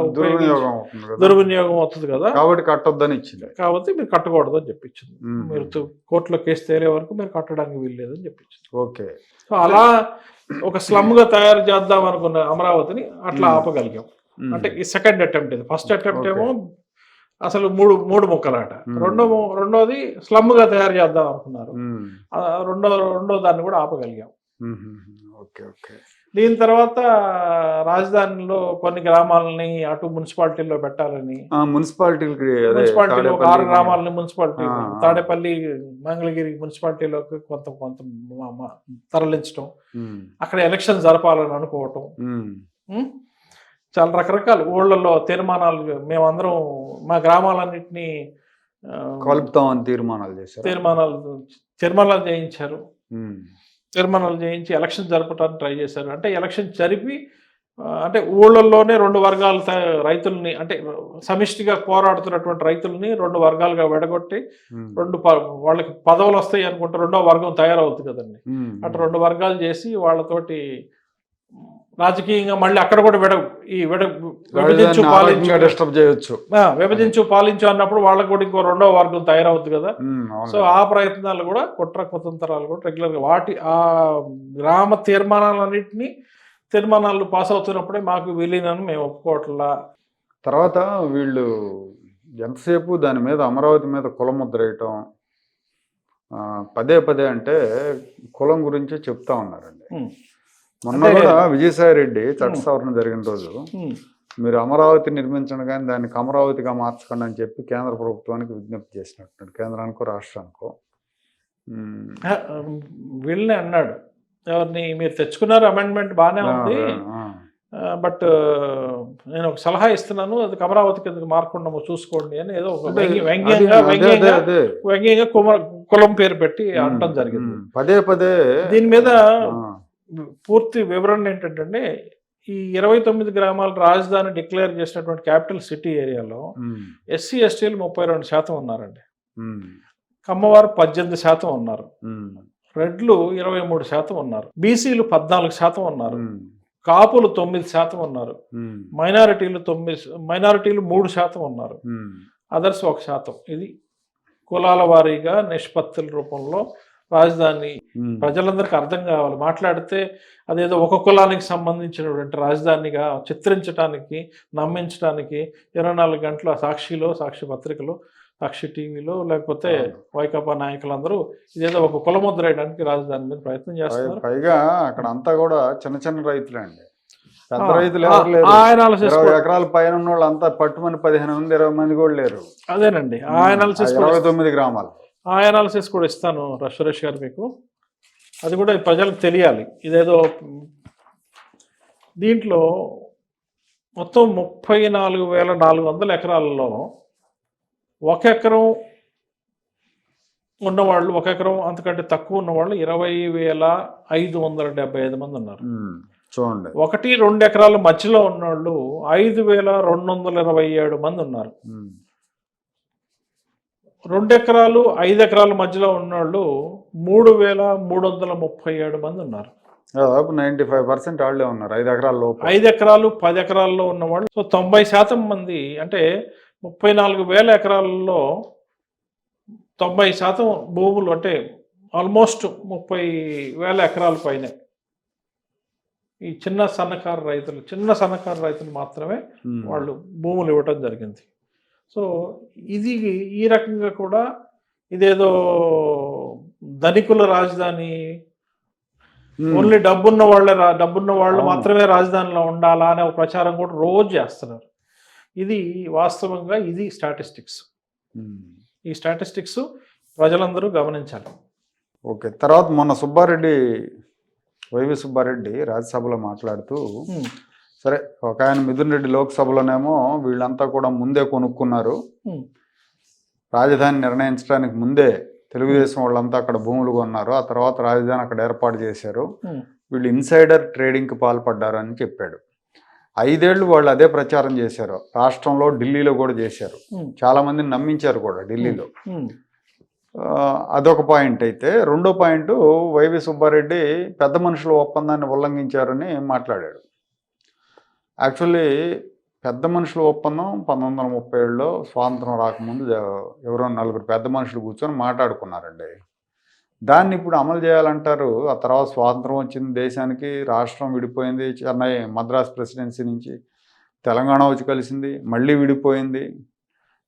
దుర్వినియోగం అవుతుంది కదా, కాబట్టి కట్టొద్దని ఇచ్చింది. కాబట్టి మీరు కట్టకూడదు అని చెప్పించింది. మీరు కోర్టులో కేసు తేలే వరకు మీరు కట్టడానికి వీల్లేదని చెప్పించింది. ఓకే. సో అలా ఒక స్లమ్ గా తయారు చేద్దాం అనుకున్న అమరావతిని అట్లా ఆపగలిగాం. అంటే ఈ సెకండ్ అటెంప్ట్ ఇది. ఫస్ట్ అటెంప్ట్ ఏమో అసలు మూడు ముక్కలాట, రెండోది స్లమ్ గా తయారు చేద్దాం అనుకున్నారు, రెండో దాన్ని కూడా ఆపగలిగాం. దీని తర్వాత రాజధానిలో కొన్ని గ్రామాలని అటు మున్సిపాలిటీలో పెట్టాలని, మున్సిపాలిటీలో ఒక 6 గ్రామాలని మున్సిపాలిటీ తాడేపల్లి మంగళగిరి మున్సిపాలిటీలోకి కొంత తరలించడం, అక్కడ ఎలక్షన్ జరపాలని అనుకోవటం, చాలా రకరకాల ఊళ్ళల్లో తీర్మానాలు మేమందరం మా గ్రామాలన్నింటినీ కలుపుతామని తీర్మానాలు చేయించారు. తీర్మానాలు చేయించి ఎలక్షన్ జరపడానికి ట్రై చేశారు. అంటే ఎలక్షన్ జరిపి అంటే ఊళ్ళల్లోనే 2 వర్గాల రైతుల్ని అంటే సమిష్టిగా పోరాడుతున్నటువంటి రైతుల్ని 2 వర్గాలుగా విడగొట్టి వాళ్ళకి పదవులు వస్తాయి అనుకుంటే 2వ వర్గం తయారవుతుంది కదండి, అటు 2 వర్గాలు చేసి వాళ్ళతోటి రాజకీయంగా మళ్ళీ అక్కడ కూడా విభజించు పాలించు అన్నప్పుడు వాళ్ళకు కూడా ఇంకో 2వ వర్గం తయారవుద్ది కదా. సో ఆ ప్రయత్నాలు కూడా కుట్ర కుతంత్రాలు కూడా రెగ్యులర్గా ఆ గ్రామ తీర్మానాలు పాస్ అవుతున్నప్పుడే మాకు విలీనాన్ని మేము ఒప్పుకోవట్లా, తర్వాత వీళ్ళు ఎంతసేపు దాని మీద అమరావతి మీద కులముద్ర వేయటం పదే పదే అంటే కులం గురించే చెప్తా ఉన్నారండి. మొన్న కూడా విజయసాయి రెడ్డి చట్ట సవరణ జరిగిన రోజు మీరు అమరావతి నిర్మించండి కానీ దాన్ని అమరావతిగా మార్చకండి అని చెప్పి కేంద్ర ప్రభుత్వానికి విజ్ఞప్తి చేసినట్టు, కేంద్రానికో రాష్ట్రానికో. వీళ్ళనే అన్నాడు, ఎవరిని మీరు తెచ్చుకున్నారు అమెండ్మెంట్ బాగానే ఉంది, బట్ నేను ఒక సలహా ఇస్తున్నాను, అది అమరావతి కిందకి మార్కుండా చూసుకోండి అని ఏదో ఒక వ్యంగ్యంగా కులం పేరు పెట్టి అనడం జరిగింది పదే పదే. దీని మీద పూర్తి వివరణ ఏంటంటే, ఈ 29 గ్రామాల రాజధాని డిక్లేర్ చేసినటువంటి క్యాపిటల్ సిటీ ఏరియాలో ఎస్సీ ఎస్టీలు 32% ఉన్నారండి, కమ్మవారు 18% ఉన్నారు, రెడ్లు 23% ఉన్నారు, బీసీలు 14% ఉన్నారు, కాపులు 9% ఉన్నారు, మైనారిటీలు 3% ఉన్నారు, అదర్స్ 1%. ఇది కులాల వారీగా నిష్పత్తుల రూపంలో రాజధాని ప్రజలందరికీ అర్థం కావాలి. మాట్లాడితే అదేదో ఒక కులానికి సంబంధించినటువంటి రాజధానిగా చిత్రించడానికి, నమ్మించడానికి 24 గంటల సాక్షిలో, సాక్షి పత్రికలో, సాక్షి టీవీలో, లేకపోతే వైకాపా నాయకులందరూ ఇదేదో ఒక కులముద్ర వేయడానికి రాజధాని మీద ప్రయత్నం చేస్తున్నారు. పైగా అక్కడ అంతా కూడా చిన్న చిన్న రైతులే అండి, పెద్ద రైతులు ఎవరు లేరు. 20 ఎకరాల పైన ఉన్న వాళ్ళు అంతా పట్టుమని 15 మంది 20 మంది కూడా లేరు. అదేనండి ఆ అనాలిసిస్, 29 గ్రామాలు. ఆ అనాలిసిస్ కూడా ఇస్తాను సురేష్ గారు మీకు, అది కూడా ప్రజలకు తెలియాలి. ఇదేదో దీంట్లో మొత్తం 34,400 ఎకరాలలో 1 ఎకరం ఉన్నవాళ్ళు, 1 ఎకరం అంతకంటే తక్కువ ఉన్నవాళ్ళు 20,575 మంది ఉన్నారు. చూడండి, 1-2 ఎకరాల మధ్యలో ఉన్నవాళ్ళు 5,227 మంది ఉన్నారు. 2 ఎకరాలు 5 ఎకరాల మధ్యలో ఉన్నవాళ్ళు 3,337 మంది ఉన్నారు. 95% వాళ్ళే ఉన్నారు 5 ఎకరాల లోపు. 5 ఎకరాలు 10 ఎకరాల్లో ఉన్నవాళ్ళు. సో 90% మంది, అంటే 34,000 ఎకరాలలో 90% భూములు, అంటే ఆల్మోస్ట్ 30,000 ఎకరాల పైనే ఈ చిన్న సన్నకారు రైతులు మాత్రమే వాళ్ళు భూములు ఇవ్వటం జరిగింది. సో ఇది ఈ రకంగా కూడా ఇదేదో ధనికుల రాజధాని, ఓన్లీ డబ్బున్న వాళ్ళు మాత్రమే రాజధానిలో ఉండాలా అనే ఒక ప్రచారం కూడా రోజు చేస్తున్నారు. ఇది వాస్తవంగా ఇది స్టాటిస్టిక్స్. ఈ స్టాటిస్టిక్స్ ప్రజలందరూ గమనించాలి. ఓకే. తర్వాత మొన్న వైవి సుబ్బారెడ్డి రాజ్యసభలో మాట్లాడుతూ, సరే ఒక ఆయన మిథున్ రెడ్డి లోక్సభలోనేమో వీళ్ళంతా కూడా ముందే కొనుక్కున్నారు, రాజధాని నిర్ణయించడానికి ముందే తెలుగుదేశం వాళ్ళంతా అక్కడ భూములు కొన్నారు, ఆ తర్వాత రాజధాని అక్కడ ఏర్పాటు చేశారు, వీళ్ళు ఇన్సైడర్ ట్రేడింగ్కి పాల్పడ్డారు అని చెప్పాడు. 5 ఏళ్ళు వాళ్ళు అదే ప్రచారం చేశారు, రాష్ట్రంలో ఢిల్లీలో కూడా చేశారు, చాలా మందిని నమ్మించారు కూడా ఢిల్లీలో. అదొక పాయింట్. అయితే రెండో పాయింట్, వైవి సుబ్బారెడ్డి పెద్ద మనుషుల ఒప్పందాన్ని ఉల్లంఘించారని మాట్లాడాడు. యాక్చువల్లీ పెద్ద మనుషుల ఒప్పందం 1937లో స్వాతంత్రం రాకముందు ఎవరో 4 పెద్ద మనుషులు కూర్చొని మాట్లాడుకున్నారండి. దాన్ని ఇప్పుడు అమలు చేయాలంటారు. ఆ తర్వాత స్వాతంత్రం వచ్చింది దేశానికి, రాష్ట్రం విడిపోయింది, చెన్నై మద్రాస్ ప్రెసిడెన్సీ నుంచి తెలంగాణ వచ్చి కలిసింది, మళ్ళీ విడిపోయింది.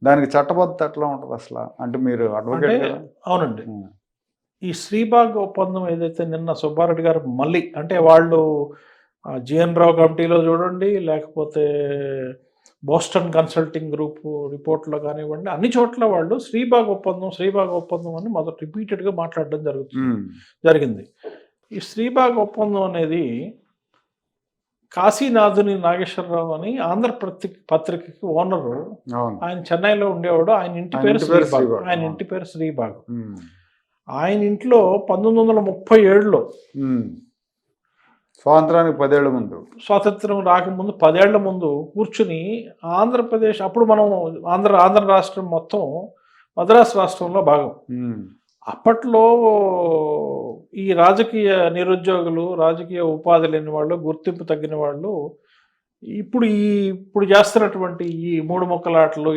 దానికి చట్టబద్ధత ఎట్లా ఉంటుంది అసలు? అంటే మీరు అడ్వకేట్ కదా. అవునండి. ఈ శ్రీబాగ్ ఒప్పందం ఏదైతే నిన్న సుబ్బారెడ్డి గారు మళ్ళీ, అంటే వాళ్ళు జిఎన్ రావు కమిటీలో చూడండి, లేకపోతే బోస్టన్ కన్సల్టింగ్ గ్రూప్ రిపోర్ట్లో కానివ్వండి, అన్ని చోట్ల వాళ్ళు శ్రీబాగ్ ఒప్పందం అని రిపీటెడ్గా మాట్లాడడం జరిగింది. ఈ శ్రీబాగ్ ఒప్పందం అనేది కాశీనాథుని నాగేశ్వరరావు అని ఆంధ్ర పత్రికకి ఓనరు, ఆయన చెన్నైలో ఉండేవాడు. ఆయన ఇంటి పేరు శ్రీబాగ్. ఆయన ఇంట్లో 1937లో, స్వాతంత్రానికి 10 ఏళ్ల ముందు, స్వాతంత్రం రాకముందు 10 ఏళ్ల ముందు కూర్చుని ఆంధ్రప్రదేశ్, అప్పుడు మనం ఆంధ్ర రాష్ట్రం మొత్తం మద్రాసు రాష్ట్రంలో భాగం. అప్పట్లో ఈ రాజకీయ నిరుద్యోగులు, రాజకీయ ఉపాధి లేని వాళ్ళు, గుర్తింపు తగ్గిన వాళ్ళు ఇప్పుడు చేస్తున్నటువంటి ఈ 3 ముక్కలాటలు,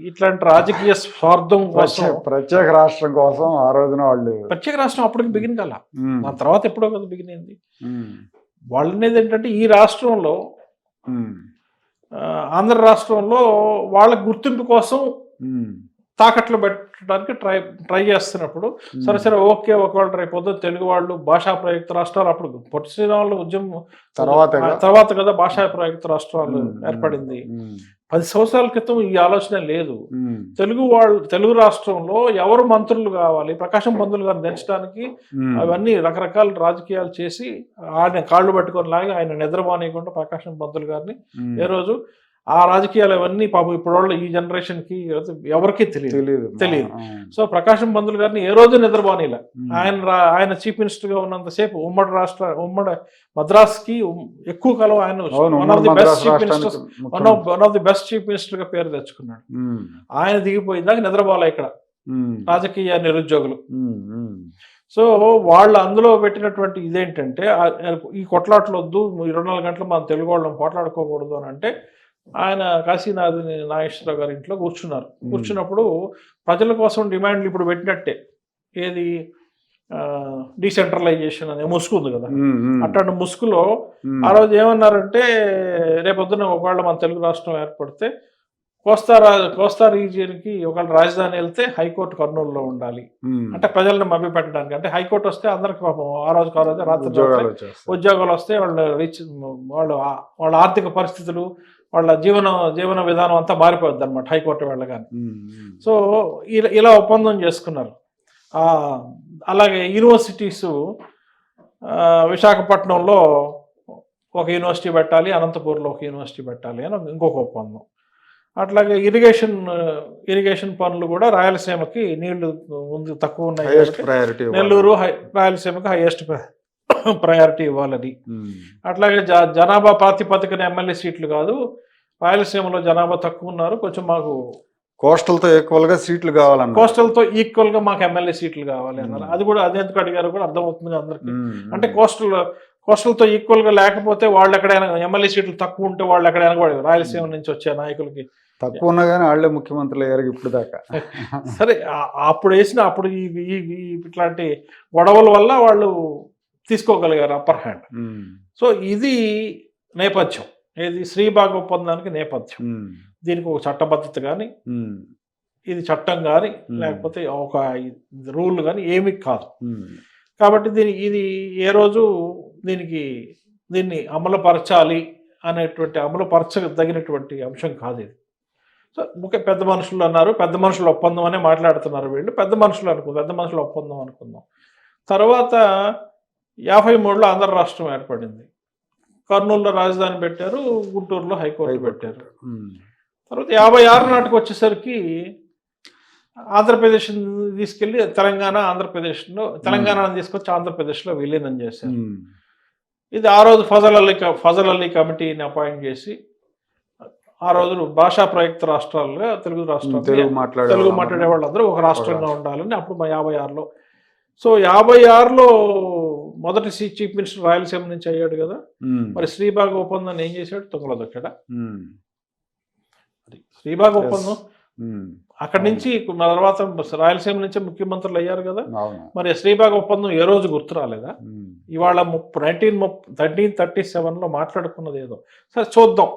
ఇట్లాంటి రాజకీయ స్వార్థం కోసం, ప్రత్యేక రాష్ట్రం కోసం ఆ రోజున వాళ్ళు, ప్రత్యేక రాష్ట్రం అప్పటికి బిగిన్ కల, ఆ తర్వాత ఎప్పుడో కదా బిగిన్ అయింది. వాళ్ళు అనేది ఏంటంటే, ఈ రాష్ట్రంలో ఆంధ్ర రాష్ట్రంలో వాళ్ళ గుర్తింపు కోసం తాకట్లు పెట్టడానికి ట్రై చేస్తున్నప్పుడు సరే ఓకే, ఒకవేళ రేపు పొద్దున తెలుగు వాళ్ళు భాషా ప్రయుక్త రాష్ట్రాలు, అప్పుడు పొట్టి శ్రీరాములు ఉద్యమం తర్వాత కదా భాషా ప్రయుక్త రాష్ట్రాలు ఏర్పడింది. 10 సంవత్సరాల క్రితం ఈ ఆలోచన లేదు. తెలుగు రాష్ట్రంలో ఎవరు మంత్రులు కావాలి, ప్రకాశం పంతులు గారిని దించడానికి అవన్నీ రకరకాల రాజకీయాలు చేసి ఆయన కాళ్ళు పట్టుకొని లాగి ఆయన నిద్రపోనీయకుండా ప్రకాశం పంతులు గారిని ఏ రోజు ఆ రాజకీయాలు అవన్నీ పాపం ఇప్పుడు వాళ్ళు ఈ జనరేషన్ కి ఎవరికీ తెలియదు. సో ప్రకాశం పంతులు గారిని ఏ రోజు నిద్రపోనీలా. ఆయన చీఫ్ మినిస్టర్ గా ఉన్నంతసేపు ఉమ్మడి మద్రాస్ కి ఎక్కువ కాలం ఆయన one of the best chief minister గా పేరు తెచ్చుకున్నాడు. ఆయన దిగిపోయిందాక నిద్రపోలే ఇక్కడ రాజకీయ నిరుద్యోగులు. సో వాళ్ళు అందులో పెట్టినటువంటి ఇదేంటంటే ఈ కొట్లాట్లు వద్దు, 24 గంటలు మనం తెలుగు వాళ్ళం పోట్లాడుకోకూడదు అని అంటే ఆయన కాశీనాథ్ నాగేశ్వరరావు గారి ఇంట్లో కూర్చున్నప్పుడు ప్రజల కోసం డిమాండ్లు ఇప్పుడు పెట్టినట్టే, ఏది డీసెంట్రలైజేషన్ అనే ముసుగు ఉంది కదా, అట్లాంటి ముసుగులో ఆ రోజు ఏమన్నారంటే రేపొద్దున ఒకవేళ మన తెలుగు రాష్ట్రం ఏర్పడితే కోస్తా రీజియన్కి ఒకవేళ రాజధాని వెళ్తే హైకోర్టు కర్నూలులో ఉండాలి అంటే ప్రజలను మభ్య పెట్టడానికి. అంటే హైకోర్టు వస్తే అందరికి పాపం ఆ రోజు రాత్రి ఉద్యోగాలు వస్తే వాళ్ళ ఆర్థిక పరిస్థితులు, వాళ్ళ జీవన విధానం అంతా మారిపోద్ది అనమాట హైకోర్టు వెళ్ళగానే. సో ఇలా ఒప్పందం చేసుకున్నారు. అలాగే యూనివర్సిటీసు విశాఖపట్నంలో ఒక యూనివర్సిటీ పెట్టాలి, అనంతపూర్లో ఒక యూనివర్సిటీ పెట్టాలి అని ఇంకొక ఒప్పందం. అట్లాగే ఇరిగేషన్ పనులు కూడా రాయలసీమకి నీళ్లు తక్కువ ఉన్నాయి, నెల్లూరు రాయలసీమకి హైయెస్ట్ ప్రయారిటీ ఇవ్వాలని. అట్లాగే జనాభా ప్రాతిపదికన ఎమ్మెల్యే సీట్లు కాదు, రాయలసీమలో జనాభా తక్కువ ఉన్నారు, కొంచెం మాకు కోస్టల్తో ఈక్వల్ గా సీట్లు కావాలన్నారు. కోస్టల్తో ఈక్వల్ గా మాకు ఎమ్మెల్యే సీట్లు కావాలి అన్నారు. అది కూడా అదెందుకు అడిగారు కూడా అర్థమవుతుంది అందరికి. అంటే కోస్టల్తో ఈక్వల్ గా లేకపోతే వాళ్ళు ఎక్కడైనా ఎమ్మెల్యే సీట్లు తక్కువ ఉంటే వాళ్ళు ఎక్కడైనా కూడా రాయలసీమ నుంచి వచ్చే నాయకులకి తక్కువ ఉన్నా కానీ వాళ్ళే ముఖ్యమంత్రులు అయ్యారు ఇప్పుడు దాకా. సరే అప్పుడు ఇట్లాంటి గొడవల వల్ల వాళ్ళు తీసుకోగలిగారు అప్పర్ హ్యాండ్. సో ఇది నేపథ్యం, ఏది శ్రీబాగ్ ఒప్పందానికి నేపథ్యం. దీనికి ఒక చట్టబద్ధత కానీ, ఇది చట్టం కానీ, లేకపోతే ఒక రూల్ కానీ ఏమీ కాదు. కాబట్టి ఇది ఏ రోజు దీన్ని అమలుపరచాలి అనేటువంటి అమలుపరచదగినటువంటి అంశం కాదు ఇది. సో పెద్ద మనుషులు అన్నారు, పెద్ద మనుషుల ఒప్పందం అనే మాట్లాడుతున్నారు వీళ్ళు. పెద్ద మనుషుల ఒప్పందం అనుకుందాం. తర్వాత 53లో ఆంధ్ర రాష్ట్రం ఏర్పడింది. కర్నూలులో రాజధాని పెట్టారు, గుంటూరులో హైకోర్టు పెట్టారు. తర్వాత 56 నాటికి వచ్చేసరికి ఆంధ్రప్రదేశ్ తీసుకెళ్లి తెలంగాణను తీసుకొచ్చి ఆంధ్రప్రదేశ్లో విలీనం చేశారు. ఇది ఆ రోజు ఫజల్ అలీ కమిటీని అపాయింట్ చేసి ఆ రోజు భాషా ప్రయుక్త రాష్ట్రాలుగా తెలుగు మాట్లాడే వాళ్ళందరూ ఒక రాష్ట్రంగా ఉండాలని అప్పుడు 56లో. సో 56లో మొదటి చీఫ్ మినిస్టర్ రాయలసీమ నుంచి అయ్యాడు కదా. మరి శ్రీబాగ్ ఒప్పందాన్ని ఏం చేశాడు? తొంగలో దొక్కాడా? శ్రీబాగ్ ఒప్పందం అక్కడి నుంచి తర్వాత రాయలసీమ నుంచి ముఖ్యమంత్రులు అయ్యారు కదా. మరి శ్రీబాగ్ ఒప్పందం ఏ రోజు గుర్తు రాలేదా? ఇవాళ 1937లో మాట్లాడుకున్నది ఏదో. సరే చూద్దాం,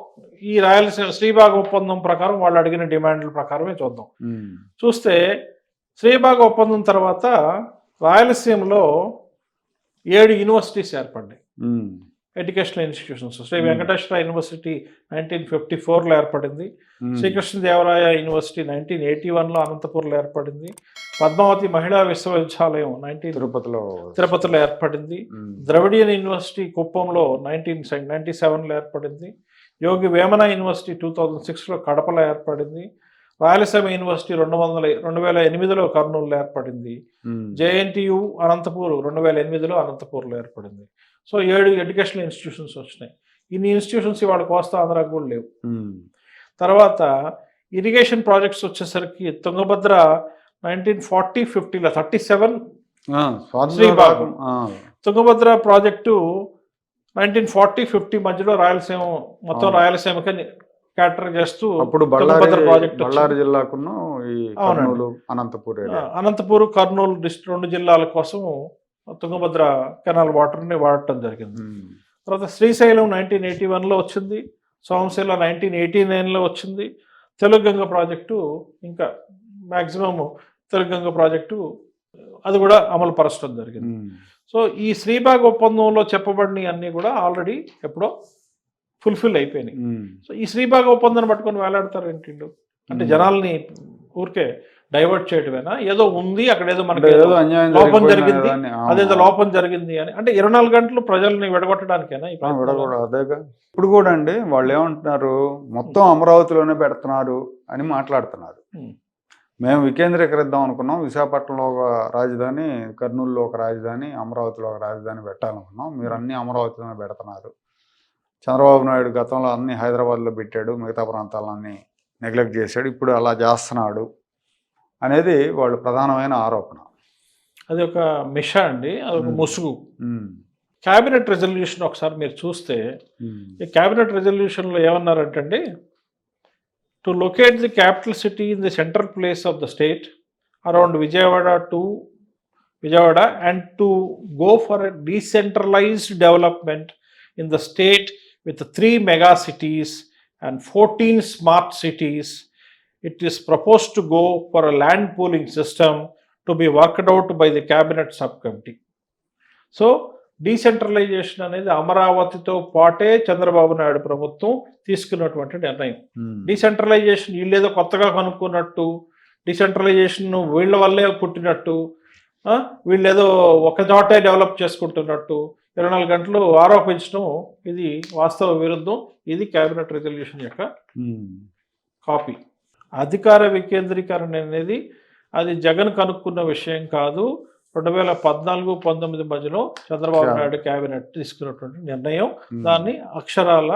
ఈ రాయలసీమ శ్రీబాగ్ ఒప్పందం ప్రకారం వాళ్ళు అడిగిన డిమాండ్ల ప్రకారమే చూద్దాం. చూస్తే శ్రీబాగ్ ఒప్పందం తర్వాత రాయలసీమలో 7 యూనివర్సిటీస్ ఏర్పడ్డాయి, educational institutions. Shri Venkateswara university 1954లో ఏర్పడింది. శ్రీకృష్ణదేవరాయ యూనివర్సిటీ 1981లో అనంతపూర్లో ఏర్పడింది. పద్మావతి మహిళా విశ్వవిద్యాలయం తిరుపతిలో ఏర్పడింది. ద్రవిడియన్ యూనివర్సిటీ కుప్పంలో 1997లో ఏర్పడింది. యోగి వేమన యూనివర్సిటీ 2006లో కడపలో ఏర్పడింది. రాయలసీమ యూనివర్సిటీ 2008లో కర్నూలులో ఏర్పడింది. జేఎన్టీయు అనంతపూర్ 2008లో అనంతపూర్లో ఏర్పడింది. సో 7 ఎడ్యుకేషనల్ ఇన్స్టిట్యూషన్స్ వచ్చినాయి. ఇన్ని ఇన్స్టిట్యూషన్స్ ఇవాళ కోస్తా ఆంధ్రాకు కూడా లేవు. తర్వాత ఇరిగేషన్ ప్రాజెక్ట్స్ వచ్చేసరికి తుంగభద్ర 1940-50లో 37 శ్రీబాగం. తుంగభద్ర ప్రాజెక్టు 1940-50 మధ్యలో రాయలసీమకి క్యాటర్ చేస్తూ బళ్ళారి జిల్లాకును అనంతపూర్ కర్నూలు డిస్ట్రిక్ట్ 2 జిల్లాల కోసం తుంగభద్ర కెనాల్ వాటర్ని వాడటం జరిగింది. తర్వాత శ్రీశైలం 1981లో వచ్చింది. సోమశిల 1989లో వచ్చింది. తెలుగు గంగ ప్రాజెక్టు ఇంకా మ్యాక్సిమం తెలుగు గంగ ప్రాజెక్టు అది కూడా అమలు పరచడం జరిగింది. సో ఈ శ్రీబాగ్ ఒప్పందంలో చెప్పబడినవి అన్నీ కూడా ఆల్రెడీ ఎప్పుడో ఫుల్ఫిల్ అయిపోయినాయి. సో ఈ శ్రీబాగ్ ఒప్పందాన్ని పట్టుకొని వేలాడతారు ఏంటి వీళ్ళు? అంటే జనాల్ని ఊరికే డైవర్ట్ చేయటమేనా? ఏదో ఉంది అక్కడ, ఏదో మనకి లోపం జరిగింది, అదేదో లోపం జరిగింది అని, అంటే 24 గంటలు ప్రజల్ని విడగొట్టడానికేనా? అదేగా ఇప్పుడు కూడా అండి వాళ్ళు ఏమంటున్నారు, మొత్తం అమరావతిలోనే పెడుతున్నారు అని మాట్లాడుతున్నారు. మేము వికేంద్రీకరిద్దాం అనుకున్నాం, విశాఖపట్నంలో ఒక రాజధాని, కర్నూలులో ఒక రాజధాని, అమరావతిలో ఒక రాజధాని పెట్టాలనుకున్నాం, మీరు అన్ని అమరావతిలోనే పెడుతున్నారు. చంద్రబాబు నాయుడు గతంలో అన్ని హైదరాబాద్లో పెట్టాడు, మిగతా ప్రాంతాలన్నీ నెగ్లెక్ట్ చేశాడు, ఇప్పుడు అలా చేస్తున్నాడు అనేది వాళ్ళు ప్రధానమైన ఆరోపణ. అది ఒక మిష అండి, అది ఒక ముసుగు. క్యాబినెట్ రెజల్యూషన్ ఒకసారి మీరు చూస్తే ఈ క్యాబినెట్ రెజల్యూషన్లో ఏమన్నారంటే, to locate the capital city in the central place of the state around Vijayawada and to go for a decentralised development in the state with 3 mega cities and 14 smart cities. It is proposed to go for a land pooling system to be worked out by the cabinet subcommittee. So decentralisation అనేది అమరావతితో పాటే చంద్రబాబు నాయుడు ప్రభుత్వం తీసుకున్నటువంటి నిర్ణయం. Decentralisation వీళ్ళేదో కొత్తగా కనుక్కున్నట్టు, decentralisation వీళ్ళ వల్లే పుట్టినట్టు, వీళ్ళేదో ఒక చోటే డెవలప్ చేసుకుంటున్నట్టు 24 గంటలు ఆరోపించడం ఇది వాస్తవ విరుద్ధం. ఇది క్యాబినెట్ రెజల్యూషన్ యొక్క కాపీ. అధికార వికేంద్రీకరణ అనేది అది జగన్ కనుక్కున్న విషయం కాదు. 2014-19 మధ్యలో చంద్రబాబు నాయుడు క్యాబినెట్ తీసుకున్నటువంటి నిర్ణయం. దాన్ని అక్షరాల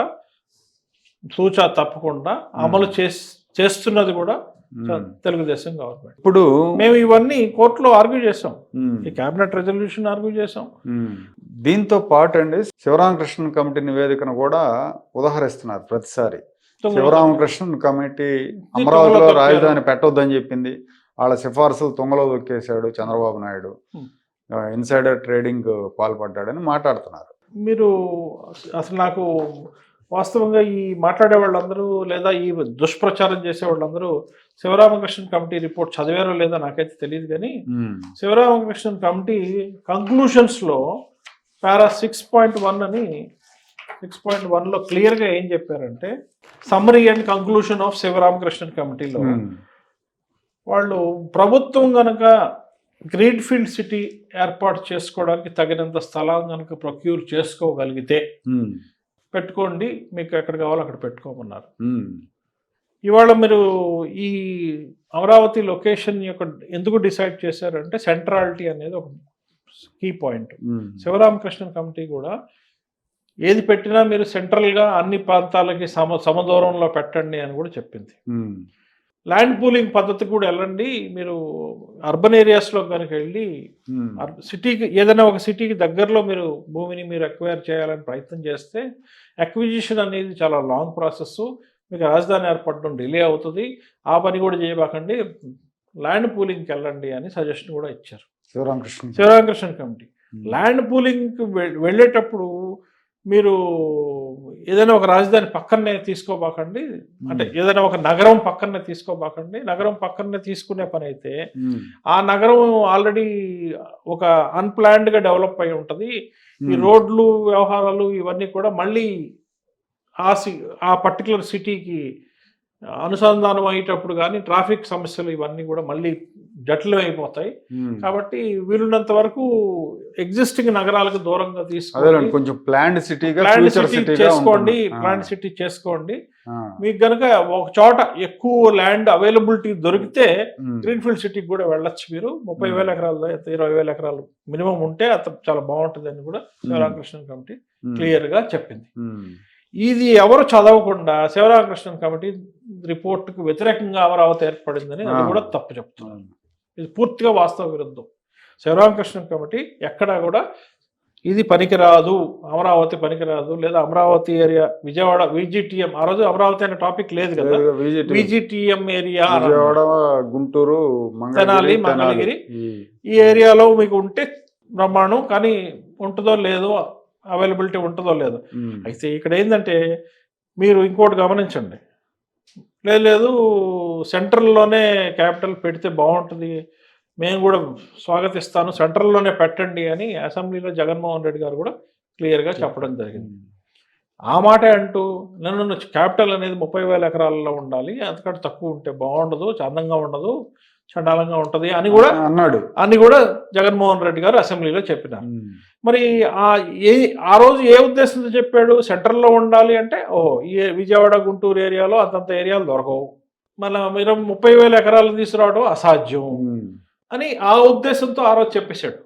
సూచన తప్పకుండా అమలు చేస్తున్నది కూడా తెలుగుదేశం గవర్నమెంట్. ఇప్పుడు మేము ఇవన్నీ కోర్టులో ఆర్గ్యూ చేసాం, ఈ క్యాబినెట్ రెజల్యూషన్ ఆర్గ్యూ చేసాం. దీంతో పాటు అండి శివరామకృష్ణన్ కమిటీ నివేదికను కూడా ఉదాహరిస్తున్నారు ప్రతిసారి. శివరామకృష్ణన్ కమిటీ అమరావతిలో రాజధాని పెట్టొద్దని చెప్పింది, వాళ్ళ సిఫార్సులు తుంగలో దొక్కేశాడు చంద్రబాబు నాయుడు, ఇన్సైడర్ ట్రేడింగ్ పాల్పడ్డాడని మాట్లాడుతున్నారు. మీరు అసలు నాకు వాస్తవంగా ఈ మాట్లాడే వాళ్ళందరూ లేదా ఈ దుష్ప్రచారం చేసే వాళ్ళందరూ శివరామకృష్ణన్ కమిటీ రిపోర్ట్ చదివారో లేదో నాకైతే తెలియదు, కానీ శివరామకృష్ణన్ కమిటీ కంక్లూషన్స్లో పారా 6.1 అని 6.1లో క్లియర్గా ఏం చెప్పారంటే, summary and conclusion of Sivaramakrishnan కమిటీలో వాళ్ళు ప్రభుత్వం కనుక గ్రీన్ఫీల్డ్ సిటీ ఏర్పాటు చేసుకోవడానికి తగినంత స్థలం కనుక ప్రొక్యూర్ చేసుకోగలిగితే పెట్టుకోండి, మీకు ఎక్కడ కావాలో అక్కడ పెట్టుకోమన్నారు. ఇవాళ మీరు ఈ అమరావతి లొకేషన్ యొక్క ఎందుకు డిసైడ్ చేశారంటే సెంట్రాలిటీ అనేది ఒక కీ పాయింట్. శివరామకృష్ణన్ కమిటీ కూడా ఏది పెట్టినా మీరు సెంట్రల్గా అన్ని ప్రాంతాలకి సమదూరంలో పెట్టండి అని కూడా చెప్పింది. ల్యాండ్ పూలింగ్ పద్ధతి కూడా వెళ్ళండి, మీరు అర్బన్ ఏరియాస్లో కనుక వెళ్ళి సిటీకి ఏదైనా ఒక సిటీకి దగ్గరలో మీరు భూమిని మీరు అక్వైర్ చేయాలని ప్రయత్నం చేస్తే అక్విజిషన్ అనేది చాలా లాంగ్ ప్రాసెస్, మీకు రాజధాని ఏర్పడడం డిలే అవుతుంది, ఆ పని కూడా చేయబాకండి, ల్యాండ్ పూలింగ్కి వెళ్ళండి అని సజెషన్ కూడా ఇచ్చారు శివరామకృష్ణన్ కమిటీ. ల్యాండ్ పూలింగ్కి వెళ్ళేటప్పుడు మీరు ఏదైనా ఒక రాజధాని పక్కనే తీసుకోబాకండి, అంటే ఏదైనా ఒక నగరం పక్కనే తీసుకోబాకండి. నగరం పక్కనే తీసుకునే పని అయితే ఆ నగరం ఆల్రెడీ ఒక అన్ప్లాన్డ్గా డెవలప్ అయి ఉంటుంది. ఈ రోడ్లు వ్యవహారాలు ఇవన్నీ కూడా మళ్ళీ ఆ పర్టికులర్ సిటీకి అనుసంధానం అయ్యేటప్పుడు కానీ ట్రాఫిక్ సమస్యలు ఇవన్నీ కూడా మళ్ళీ జటిలమైపోతాయి. కాబట్టి వీలున్నంత వరకు ఎగ్జిస్టింగ్ నగరాలకు దూరంగా తీసుకోండి, కొంచెం ప్లాన్డ్ సిటీ చేసుకోండి, ప్లాన్డ్ సిటీ చేసుకోండి. మీకు కనుక ఒక చోట ఎక్కువ ల్యాండ్ అవైలబిలిటీ దొరికితే గ్రీన్ఫీల్డ్ సిటీకి కూడా వెళ్ళొచ్చు. మీరు 30,000 ఎకరాలు 20,000 ఎకరాలు మినిమం ఉంటే అది చాలా బాగుంటుంది అని కూడా శివరామకృష్ణన్ కమిటీ క్లియర్గా చెప్పింది. ఇది ఎవరు చదవకుండా శివరామకృష్ణన్ కమిటీ రిపోర్టుకు వ్యతిరేకంగా అమరావతి ఏర్పడిందని అది కూడా తప్పు చెప్తున్నారు. ఇది పూర్తిగా వాస్తవ విరుద్ధం. శివరామకృష్ణన్ కమిటీ ఎక్కడా కూడా ఇది పనికిరాదు, అమరావతి పనికిరాదు, లేదా అమరావతి ఏరియా విజయవాడ VGTM, ఆ రోజు అమరావతి అనే టాపిక్ లేదు కదా, VGTM ఏరియా గుంటూరు తెనాలి మంగళగిరి ఈ ఏరియాలో మీకు ఉంటే బ్రహ్మాండం, కానీ ఉంటుందో లేదో అవైలబిలిటీ ఉంటుందో లేదో. అయితే ఇక్కడ ఏంటంటే మీరు ఇంకోటి గమనించండి, లేదు సెంట్రల్లోనే క్యాపిటల్ పెడితే బాగుంటుంది, మేము కూడా స్వాగతిస్తాను, సెంట్రల్లోనే పెట్టండి అని అసెంబ్లీలో జగన్మోహన్ రెడ్డి గారు కూడా క్లియర్గా చెప్పడం జరిగింది. ఆ మాటే అంటూ నన్ను క్యాపిటల్ అనేది 30,000 ఎకరాలలో ఉండాలి, అంతకంటే తక్కువ ఉంటే బాగుండదు, చందంగా ఉండదు, చండాలంగా ఉంటుంది అని కూడా జగన్మోహన్ రెడ్డి గారు అసెంబ్లీలో చెప్పినారు. మరి ఆ రోజు ఏ ఉద్దేశంతో చెప్పాడు? సెంట్రల్లో ఉండాలి అంటే ఈ విజయవాడ గుంటూరు ఏరియాలో అంతంత ఏరియాలు దొరకవు, మళ్ళీ మీరు 30,000 ఎకరాలు తీసుకురావడం అసాధ్యం అని ఆ ఉద్దేశంతో ఆ రోజు చెప్పేశాడు.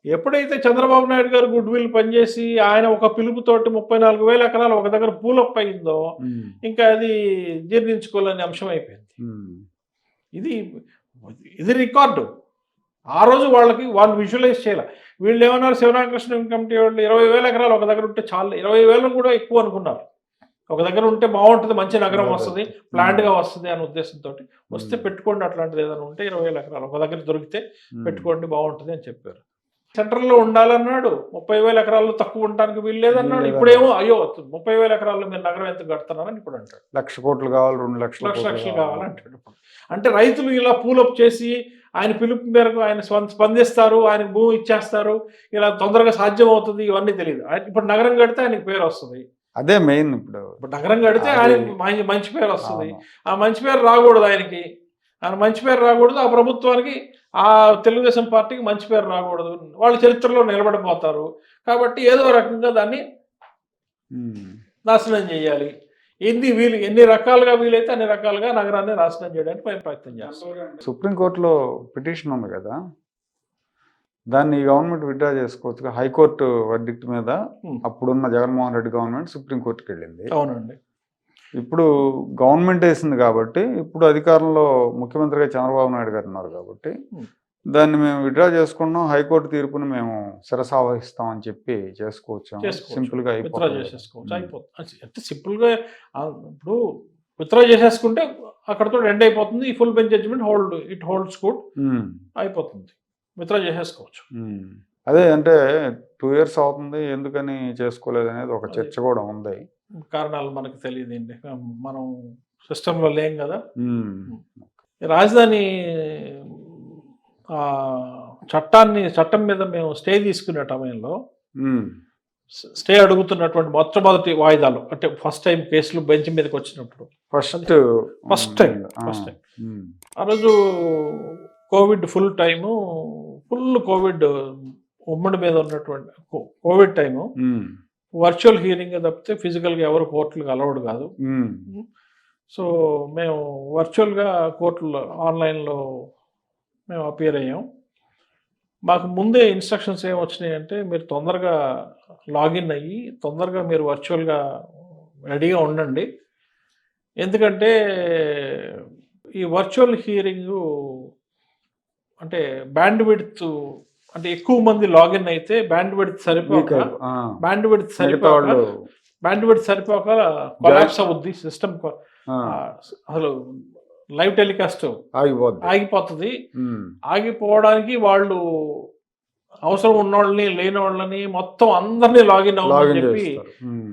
ఎప్పుడైతే చంద్రబాబు నాయుడు గారు గుడ్ విల్ పనిచేసి ఆయన ఒక పిలుపుతోటి 34,000 ఎకరాలు ఒక దగ్గర పూలప్ అయిందో ఇంకా అది జీర్ణించుకోలేని అంశం అయిపోయింది. ఇది రికార్డు. ఆ రోజు వాళ్ళు విజువలైజ్ చేయాలి. వీళ్ళు ఏమన్నారు, శివరామకృష్ణ కమిటీ వాళ్ళు 20,000 ఎకరాలు ఒక దగ్గర ఉంటే చాలు, 20,000 కూడా ఎక్కువ అనుకున్నారు. ఒక దగ్గర ఉంటే బాగుంటుంది, మంచి నగరం వస్తుంది, ప్లాంట్గా వస్తుంది అనే ఉద్దేశంతో వస్తే పెట్టుకోండి, అట్లాంటిది ఏదైనా ఉంటే 20,000 ఎకరాలు ఒక దగ్గర దొరికితే పెట్టుకోండి బాగుంటుంది అని చెప్పారు. సెంట్రల్లో ఉండాలన్నాడు, 30,000 ఎకరాల్లో తక్కువ ఉండడానికి వీలు లేదన్నాడు. ఇప్పుడేమో అయ్యో 30,000 ఎకరాల్లో మీరు నగరం ఎంత కడుతున్నారని ఇప్పుడు అంటాడు. 1,00,000 కోట్లు కావాలి, 2,00,000 కావాలంటాడు. అంటే రైతులు ఇలా పూలప్ చేసి ఆయన పిలుపు మేరకు ఆయన స్పందిస్తారు, ఆయనకు భూమి ఇచ్చేస్తారు, ఇలా తొందరగా సాధ్యం అవుతుంది, ఇవన్నీ తెలియదు. ఇప్పుడు నగరం కడితే ఆయనకు పేరు వస్తుంది, అదే మెయిన్. ఇప్పుడు నగరం కడితే ఆయనకి మంచి పేరు వస్తుంది. ఆ మంచి పేరు రాకూడదు, ఆయన మంచి పేరు రాకూడదు, ఆ ప్రభుత్వానికి ఆ తెలుగుదేశం పార్టీకి మంచి పేరు రాకూడదు, వాళ్ళ చరిత్రలో నిలబడిపోతారు. కాబట్టి ఏదో రకంగా దాన్ని నాశనం చేయాలి. ఎన్ని రకాలుగా వీలైతే అన్ని రకాలుగా నగరాన్ని నాశనం చేయడానికి మేము ప్రయత్నం చేస్తాం. సుప్రీంకోర్టులో పిటిషన్ ఉంది కదా, దాన్ని గవర్నమెంట్ విత్డ్రా చేసుకోవచ్చు. హైకోర్టు వర్డిక్ట్ మీద అప్పుడున్న జగన్మోహన్ రెడ్డి గవర్నమెంట్ సుప్రీంకోర్టుకి వెళ్ళింది. అవునండి. ఇప్పుడు గవర్నమెంట్ వేసింది కాబట్టి, ఇప్పుడు అధికారంలో ముఖ్యమంత్రిగా చంద్రబాబు నాయుడు గారు ఉన్నారు కాబట్టి దాన్ని మేము విత్డ్రా చేసుకున్నాం, హైకోర్టు తీర్పుని మేము శిరసావహిస్తామని చెప్పి చేసుకోవచ్చు. సింపుల్గా అయిపోతుంది. సింపుల్గా ఇప్పుడు విత్డ్రా చేసేసుకుంటే అక్కడతో ఎండ్ అయిపోతుంది. ఈ full bench judgement holds good అయిపోతుంది, విత్డ్రా చేసేసుకోవచ్చు. అదే అంటే 2 years అవుతుంది, ఎందుకని చేసుకోలేదు అనేది ఒక చర్చ కూడా ఉంది. కారణాలు మనకు తెలియదండి, మనం సిస్టంలో లేం కదా. రాజధాని చట్టం మీద మేము స్టే తీసుకునే సమయంలో స్టే అడుగుతున్నటువంటి మొట్టమొదటి వాయిదాలు అంటే ఫస్ట్ టైం కేసులు బెంచ్ మీదకి వచ్చినప్పుడు ఫస్ట్ టైం ఆ రోజు కోవిడ్ ఫుల్ కోవిడ్ ఉమ్మడి మీద ఉన్నటువంటి కోవిడ్ టైము, వర్చువల్ హియరింగ్ తప్పితే ఫిజికల్గా ఎవరు కోర్టులకు అలౌడ్ కాదు. సో మేము వర్చువల్గా కోర్టులో ఆన్లైన్లో మేము అపియర్ అయ్యాం. మాకు ముందే ఇన్స్ట్రక్షన్స్ ఏమి వచ్చినాయంటే, మీరు తొందరగా లాగిన్ అయ్యి తొందరగా మీరు వర్చువల్గా రెడీగా ఉండండి, ఎందుకంటే ఈ వర్చువల్ హియరింగు అంటే బ్యాండ్ విడ్త్ అంటే ఎక్కువ మంది లాగిన్ అయితే బ్యాండ్ విడ్త్ సరిపోక కొలాప్స్ అవుద్ది సిస్టమ్. అసలు లైవ్ టెలికాస్ట్ ఆగిపోతుంది. ఆగిపోవడానికి వాళ్ళు అవసరం ఉన్నోళ్ళని లేని వాళ్ళని మొత్తం అందరినీ లాగిన్ అవ్వాలని చెప్పి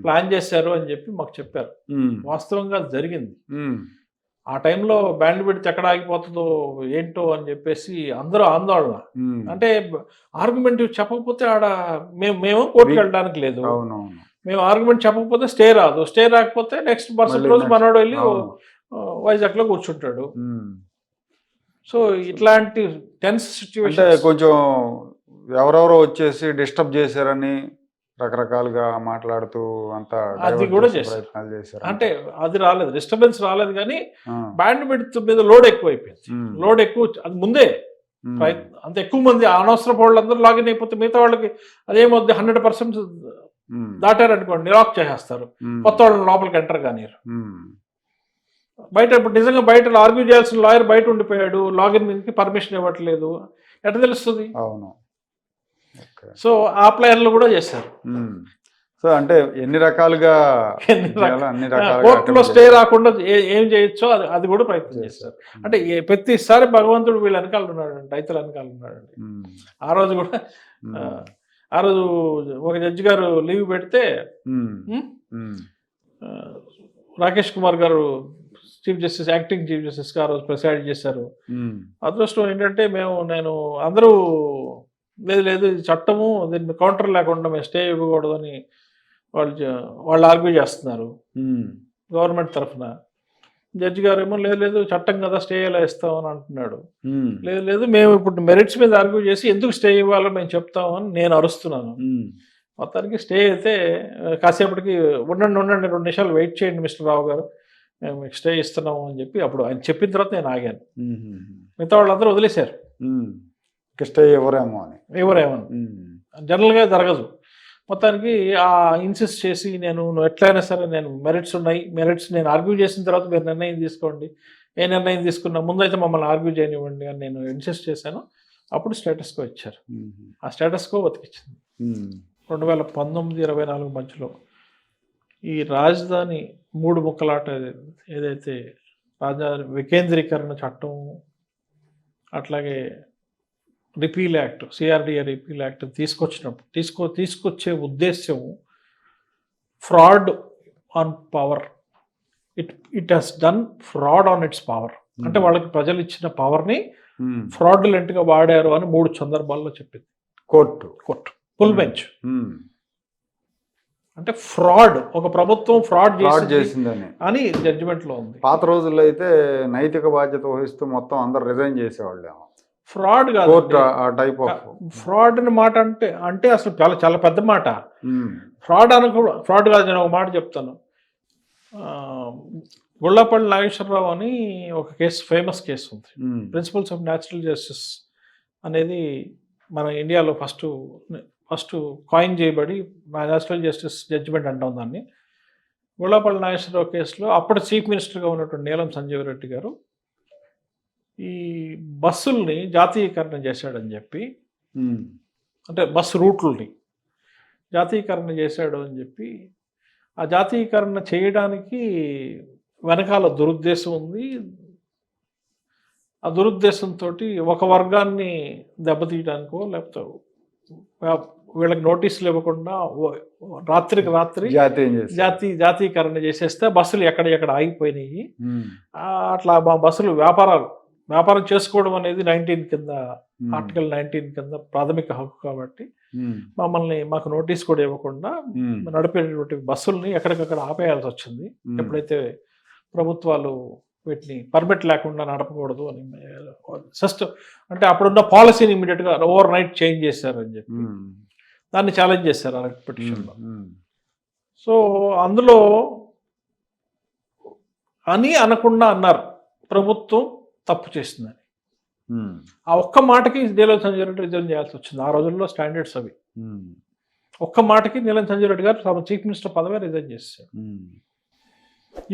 ప్లాన్ చేశారు అని చెప్పి మాకు చెప్పారు. వాస్తవంగా జరిగింది. ఆ టైంలో బ్యాండ్ విడ్త్ ఎక్కడ ఆగిపోతుందో ఏంటో అని చెప్పేసి అందరూ ఆందోళన. అంటే ఆర్గ్యుమెంట్ చెప్పకపోతే మేము కోర్టుకు వెళ్ళడానికి లేదు, మేము ఆర్గ్యుమెంట్ చెప్పకపోతే స్టే రాదు, స్టే రాకపోతే నెక్స్ట్ మరుసటి రోజు మనోడు వెళ్ళి వైజాగ్లో కూర్చుంటాడు. సో ఇట్లాంటి టెన్స్ సిచ్యువేషన్ కొంచెం ఎవరెవరో వచ్చేసి డిస్టర్బ్ చేశారని రకరకాలుగా మాట్లాడుతూ అంతా అది కూడా చేశారు. అంటే అది రాలేదు, డిస్టర్బెన్స్ రాలేదు, కానీ బ్యాండ్ విడ్త్ మీద లోడ్ ఎక్కువైపోయింది. లోడ్ ఎక్కువ, అది ముందే అంత ఎక్కువ మంది అనవసరం వాళ్ళందరూ లాగిన్ అయిపోతే మిగతా వాళ్ళకి అదేమవుద్ది, 100% దాటారనుకోండి లాక్ చేసేస్తారు, కొత్త వాళ్ళని లోపలికి ఎంటర్ కానీ. బయట ఇప్పుడు నిజంగా బయట ఆర్గ్యూ చేయాల్సిన లాయర్ బయట ఉండిపోయాడు, లాగిన్ కి పర్మిషన్ ఇవ్వట్లేదు, ఎట్లా తెలుస్తుంది? సో ఆ ప్లాన్లు కూడా చేశారు. సో అంటే ఎన్ని రకాలుగా కోర్టులో స్టే రాకుండా ఏం చేయొచ్చో అది కూడా ప్రయత్నం చేస్తారు. అంటే ప్రతిసారి భగవంతుడు వీళ్ళ వెనకాల ఉన్నాడండి, రైతుల వెనకాల ఉన్నాడండి. ఆ రోజు కూడా ఒక జడ్జి గారు లీవ్ పెడితే రాకేష్ కుమార్ గారు చీఫ్ జస్టిస్, యాక్టింగ్ చీఫ్ జస్టిస్గా ఆ రోజు ప్రిసైడ్ చేశారు. అదృష్టం ఏంటంటే నేను అందరూ లేదు ఇది చట్టము, దీన్ని కౌంటర్ లేకుండా మేము స్టే ఇవ్వకూడదు అని వాళ్ళు ఆర్గ్యూ చేస్తున్నారు గవర్నమెంట్ తరఫున. జడ్జి గారు ఏమో లేదు చట్టం కదా స్టే ఎలా ఇస్తామని అంటున్నాడు. లేదు మేము ఇప్పుడు మెరిట్స్ మీద ఆర్గ్యూ చేసి ఎందుకు స్టే ఇవ్వాలో మేము చెప్తామని నేను అరుస్తున్నాను. మొత్తానికి స్టే అయితే కాసేపటికి ఉండండి 2 నిమిషాలు వెయిట్ చేయండి మిస్టర్ రావు గారు, మేము మీకు స్టే ఇస్తున్నాము అని చెప్పి అప్పుడు ఆయన చెప్పిన తర్వాత నేను ఆగాను. మిగతా వాళ్ళందరూ వదిలేశారు స్టే ఎవరేమో అని. జనరల్గా జరగదు. మొత్తానికి ఆ ఇన్సిస్ట్ చేసి నువ్వు ఎట్లయినా సరే నేను మెరిట్స్ నేను ఆర్గ్యూ చేసిన తర్వాత మీరు నిర్ణయం తీసుకోండి, ఏ నిర్ణయం తీసుకున్నా ముందైతే మమ్మల్ని ఆర్గ్యూ చేయనివ్వండి అని నేను ఇన్సిస్ట్ చేశాను. అప్పుడు స్టేటస్ కో ఇచ్చారు. ఆ స్టేటస్ కో బతికిచ్చింది. 2019-24 మధ్యలో ఈ రాజధాని 3 ముక్కలాట ఏదైతే రాజధాని వికేంద్రీకరణ చట్టం, అట్లాగే repeal act, CRDA repeal act తీసుకొచ్చే ఉద్దేశం fraud on power. It has done fraud on its power. అంటే వాళ్ళకి ప్రజలు ఇచ్చిన పవర్ని ఫ్రాడ్యులెంట్గా వాడారు అని 3 సందర్భాల్లో చెప్పింది కోర్టు ఫుల్ బెంచ్. అంటే ఫ్రాడ్, ఒక ప్రభుత్వం ఫ్రాడ్ చేసిందని అని జడ్జిమెంట్లో ఉంది. పాత రోజుల్లో అయితే నైతిక బాధ్యత వహిస్తూ మొత్తం అందరు రిజైన్ చేసేవాళ్ళు. ఫ్రాడ్ కాదు, ఫ్రాడ్ అని మాట అంటే అసలు చాలా పెద్ద మాట. ఫ్రాడ్ కాదు. నేను ఒక మాట చెప్తాను. గుళ్ళపల్లి నాగేశ్వరరావు అని ఒక ఫేమస్ కేసు ఉంది, ప్రిన్సిపల్స్ ఆఫ్ న్యాచురల్ జస్టిస్ అనేది మన ఇండియాలో ఫస్ట్ కాయిన్ చేయబడి న్యాచురల్ జస్టిస్ జడ్జిమెంట్ అంటాం దాన్ని. గుళ్ళపల్లి నాగేశ్వరరావు కేసులో అప్పుడు చీఫ్ మినిస్టర్గా ఉన్నటువంటి నీలం సంజీవ్ రెడ్డి గారు ఈ బస్సుల్ని జాతీయకరణ చేశాడని చెప్పి, అంటే బస్సు రూట్లని జాతీయకరణ చేశాడు అని చెప్పి, ఆ జాతీయకరణ చేయడానికి వెనకాల దురుద్దేశం ఉంది. ఆ దురుద్దేశంతో ఒక వర్గాన్ని దెబ్బతీయడానికో లేకపోతే వీళ్ళకి నోటీసులు ఇవ్వకుండా రాత్రికి రాత్రి జాతీయకరణ చేసేస్తే బస్సులు ఎక్కడ ఆగిపోయినాయి. అట్లా మా బస్సులు వ్యాపారం చేసుకోవడం అనేది 19 కింద, ఆర్టికల్ 19 కింద ప్రాథమిక హక్కు కాబట్టి మాకు నోటీస్ కూడా ఇవ్వకుండా నడిపేటువంటి బస్సుల్ని ఎక్కడికక్కడ ఆపేయాల్సి వచ్చింది. ఎప్పుడైతే ప్రభుత్వాలు వీటిని పర్మిట్ లేకుండా నడపకూడదు అని అంటే అప్పుడున్న పాలసీని ఇమీడియట్గా ఓవర్ నైట్ చేంజ్ చేశారని చెప్పి దాన్ని ఛాలెంజ్ చేశారు ఆ పిటిషన్లో. సో అందులో అనకుండా అన్నారు ప్రభుత్వం తప్పు చేసిందని. ఆ ఒక్క మాటకి నీలం సంజయ్ రెడ్డి రిజైన్ చేయాల్సి వచ్చింది. ఆ రోజుల్లో స్టాండర్డ్స్ అవి. ఒక్క మాటకి నీలం సంజయ్ రెడ్డి గారు తమ చీఫ్ మినిస్టర్ పదవి రిజైన్ చేశారు.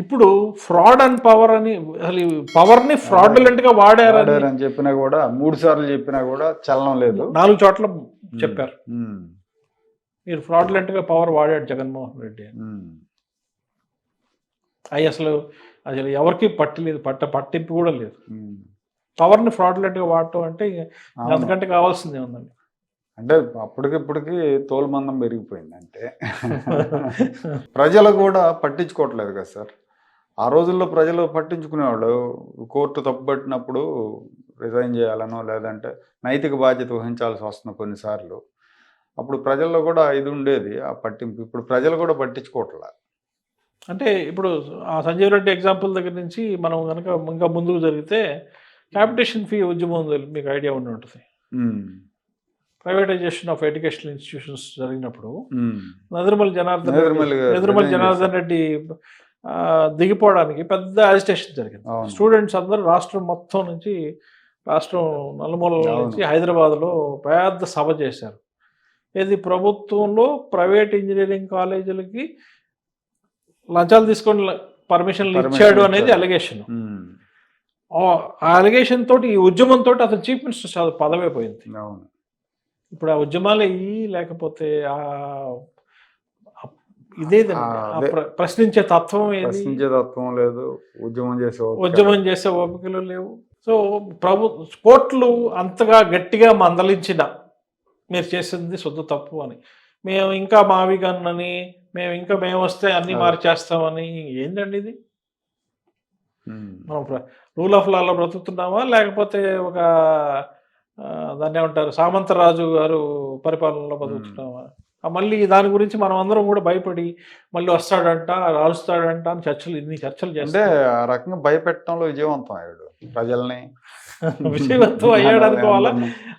ఇప్పుడు ఫ్రాడ్ అండ్ పవర్ అని, అసలు పవర్ని ఫ్రాడ్యులెంట్గా వాడారని చెప్పినా కూడా 3 సార్లు చెప్పినా కూడా చలనం లేదు. 4 చోట్ల చెప్పారు మీరు ఫ్రాడ్యులెంట్గా పవర్ వాడాడు జగన్మోహన్ రెడ్డి అని. అసలు ఎవరికి పట్టింపు కూడా లేదు. పవర్ని ఫ్రాడ్యులెంట్గా వాడటం అంటే అంతకంటే కావాల్సిందే ఉందండి. అంటే అప్పటికిప్పటికి తోలుమందం పెరిగిపోయింది. అంటే ప్రజలు కూడా పట్టించుకోవట్లేదు కదా సార్. ఆ రోజుల్లో ప్రజలు పట్టించుకునేవాళ్ళు. కోర్టు తప్పుపట్టినప్పుడు రిజైన్ చేయాలనో లేదంటే నైతిక బాధ్యత వహించాల్సి వస్తుంది కొన్నిసార్లు. అప్పుడు ప్రజల్లో కూడా ఇది ఉండేది ఆ పట్టింపు. ఇప్పుడు ప్రజలు కూడా పట్టించుకోవట్లేదు. అంటే ఇప్పుడు ఆ సంజీవ్ రెడ్డి ఎగ్జాంపుల్ దగ్గర నుంచి మనం కనుక ఇంకా ముందుకు జరిగితే క్యాపిటేషన్ ఫీ ఉద్యమం మీకు ఐడియా ఉండి ఉంటుంది. ప్రైవేటైజేషన్ ఆఫ్ ఎడ్యుకేషనల్ ఇన్స్టిట్యూషన్స్ జరిగినప్పుడు నెదురుమల్లి జనార్దన్ రెడ్డి దిగిపోవడానికి పెద్ద అజిటేషన్ జరిగింది. స్టూడెంట్స్ అందరూ రాష్ట్రం మొత్తం నుంచి, రాష్ట్రం నలుమూలల నుంచి హైదరాబాద్లో పెద్ద సభ చేశారు. ఇది ప్రభుత్వంలో ప్రైవేట్ ఇంజనీరింగ్ కాలేజీలకి లంచాలు తీసుకొని పర్మిషన్లు ఇచ్చాడు అనేది అలిగేషన్. ఆ అలిగేషన్ తోటి, ఈ ఉద్యమంతో అతను చీఫ్ మినిస్టర్ పదవే పోయింది. ఇప్పుడు ఆ ఉద్యమాలు లేకపోతే ఇదే ప్రశ్నించే తత్వం లేదు, ఉద్యమం చేసే ఓపికలు లేవు. సో కోర్టులు అంతగా గట్టిగా మందలించిన మీరు చేసింది శుద్ధ తప్పు అని, మేము ఇంకా మావి గన్నని మేము వస్తే అన్నీ మార్చేస్తామని. ఏంటండి ఇది? మనం రూల్ ఆఫ్ లాలో బ్రతుకుతున్నామా, లేకపోతే ఒక దాన్ని ఏమంటారు సామంతరాజు గారు పరిపాలనలో బతుకుతున్నామా? మళ్ళీ దాని గురించి మనం అందరం కూడా భయపడి మళ్ళీ వస్తాడంట, రాలుస్తాడంట అని ఇన్ని చర్చలు అంటే చేస్తే ఆ రకంగా భయపెట్టడంలో విజయవంతం అయ్యాడు ప్రజల్ని. విజయవంతం అయ్యాడు అనుకోవాలా?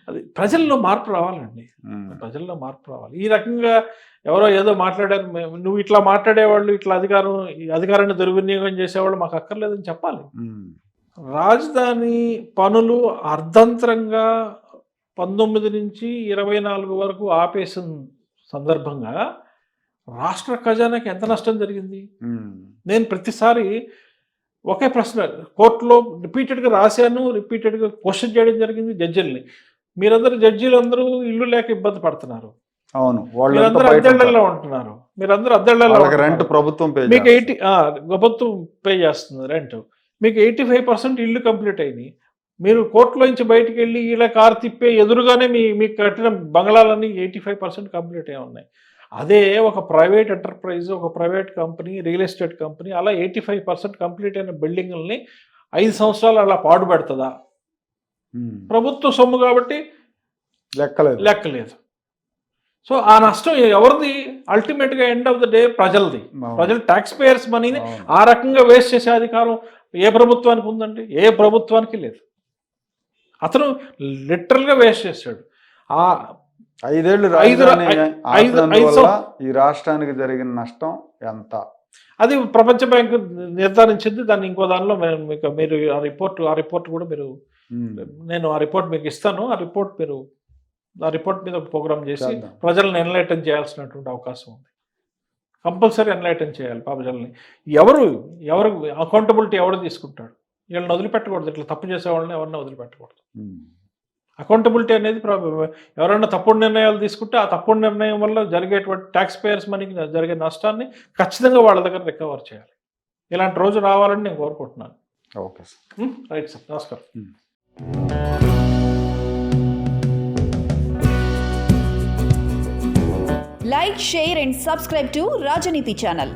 అది ప్రజల్లో మార్పు రావాలండి. ప్రజల్లో మార్పు రావాలి. ఈ రకంగా ఎవరో ఏదో మాట్లాడారు, నువ్వు ఇట్లా మాట్లాడేవాళ్ళు, ఇట్లా అధికారాన్ని దుర్వినియోగం చేసేవాళ్ళు మాకు అక్కర్లేదని చెప్పాలి. రాజధాని పనులు అర్ధంతరంగా 19 నుంచి 24 వరకు ఆపేసిన సందర్భంగా రాష్ట్ర ఖజానాకి ఎంత నష్టం జరిగింది? నేను ప్రతిసారి ఒకే ప్రశ్న కోర్టులో రిపీటెడ్గా రాశాను, రిపీటెడ్గా క్వశ్చన్ చేయడం జరిగింది జడ్జిల్ని. జడ్జీలు అందరూ ఇల్లు లేక ఇబ్బంది పడుతున్నారు. అవును, మీరందరూ అద్దెళ్లలో ఉంటున్నారు. మీరందరూ అద్దెళ్లలో రెంట్ ప్రభుత్వం మీకు ప్రభుత్వం పే చేస్తుంది రెంట్. మీకు 85% ఇల్లు కంప్లీట్ అయినాయి. మీరు కోర్టులో నుంచి బయటికి వెళ్ళి ఇలా కారు తిప్పే ఎదురుగానే మీకు కట్టిన బంగ్లాలన్నీ 85% కంప్లీట్ అయి ఉన్నాయి. అదే ఒక ప్రైవేట్ ఎంటర్ప్రైజ్, ఒక private company, real estate company అలా 85% కంప్లీట్ అయిన బిల్డింగుల్ని 5 సంవత్సరాలు అలా పాడుపెడుతుందా? ప్రభుత్వ సొమ్ము కాబట్టి లెక్కలేదు. సో ఆ నష్టం ఎవరిది? అల్టిమేట్గా ఎండ్ ఆఫ్ ద డే ప్రజలది. ప్రజలు ట్యాక్స్ పేయర్స్ మనీని ఆ రకంగా వేస్ట్ చేసే అధికారం ఏ ప్రభుత్వానికి ఉందండి? ఏ ప్రభుత్వానికి లేదు. అతను లిటరల్గా వేస్ట్ చేశాడు. ఆ 5 ఏళ్ళు ఈ రాష్ట్రానికి జరిగిన నష్టం ఎంత? అది ప్రపంచ బ్యాంకు నిర్ధారించింది. దాన్ని ఇంకో దానిలో మీరు ఆ రిపోర్ట్ కూడా మీరు నేను ఆ రిపోర్ట్ మీకు ఇస్తాను. ఆ రిపోర్ట్ మీద ప్రోగ్రామ్ చేసి ప్రజలను ఎన్లైటన్ చేయాల్సినటువంటి అవకాశం ఉంది. కంపల్సరీ ఎన్లైటన్ చేయాలి ప్రజల్ని. ఎవరు అకౌంటబిలిటీ ఎవరు తీసుకుంటాడు? వీళ్ళని వదిలిపెట్టకూడదు. ఇట్లా తప్పు చేసే వాళ్ళని ఎవరిని వదిలిపెట్టకూడదు. అకౌంటబిలిటీ అనేది ఎవరైనా తప్పుడు నిర్ణయాలు తీసుకుంటే ఆ తప్పుడు నిర్ణయం వల్ల జరిగేటువంటి ట్యాక్స్ పేయర్స్ మనీకి జరిగే నష్టాన్ని ఖచ్చితంగా వాళ్ళ దగ్గర రికవర్ చేయాలి. ఇలాంటి రోజు రావాలని నేను కోరుకుంటున్నాను. Okay sir. రైట్ సార్, నమస్కారం. Like, share and subscribe to Rajaniti channel.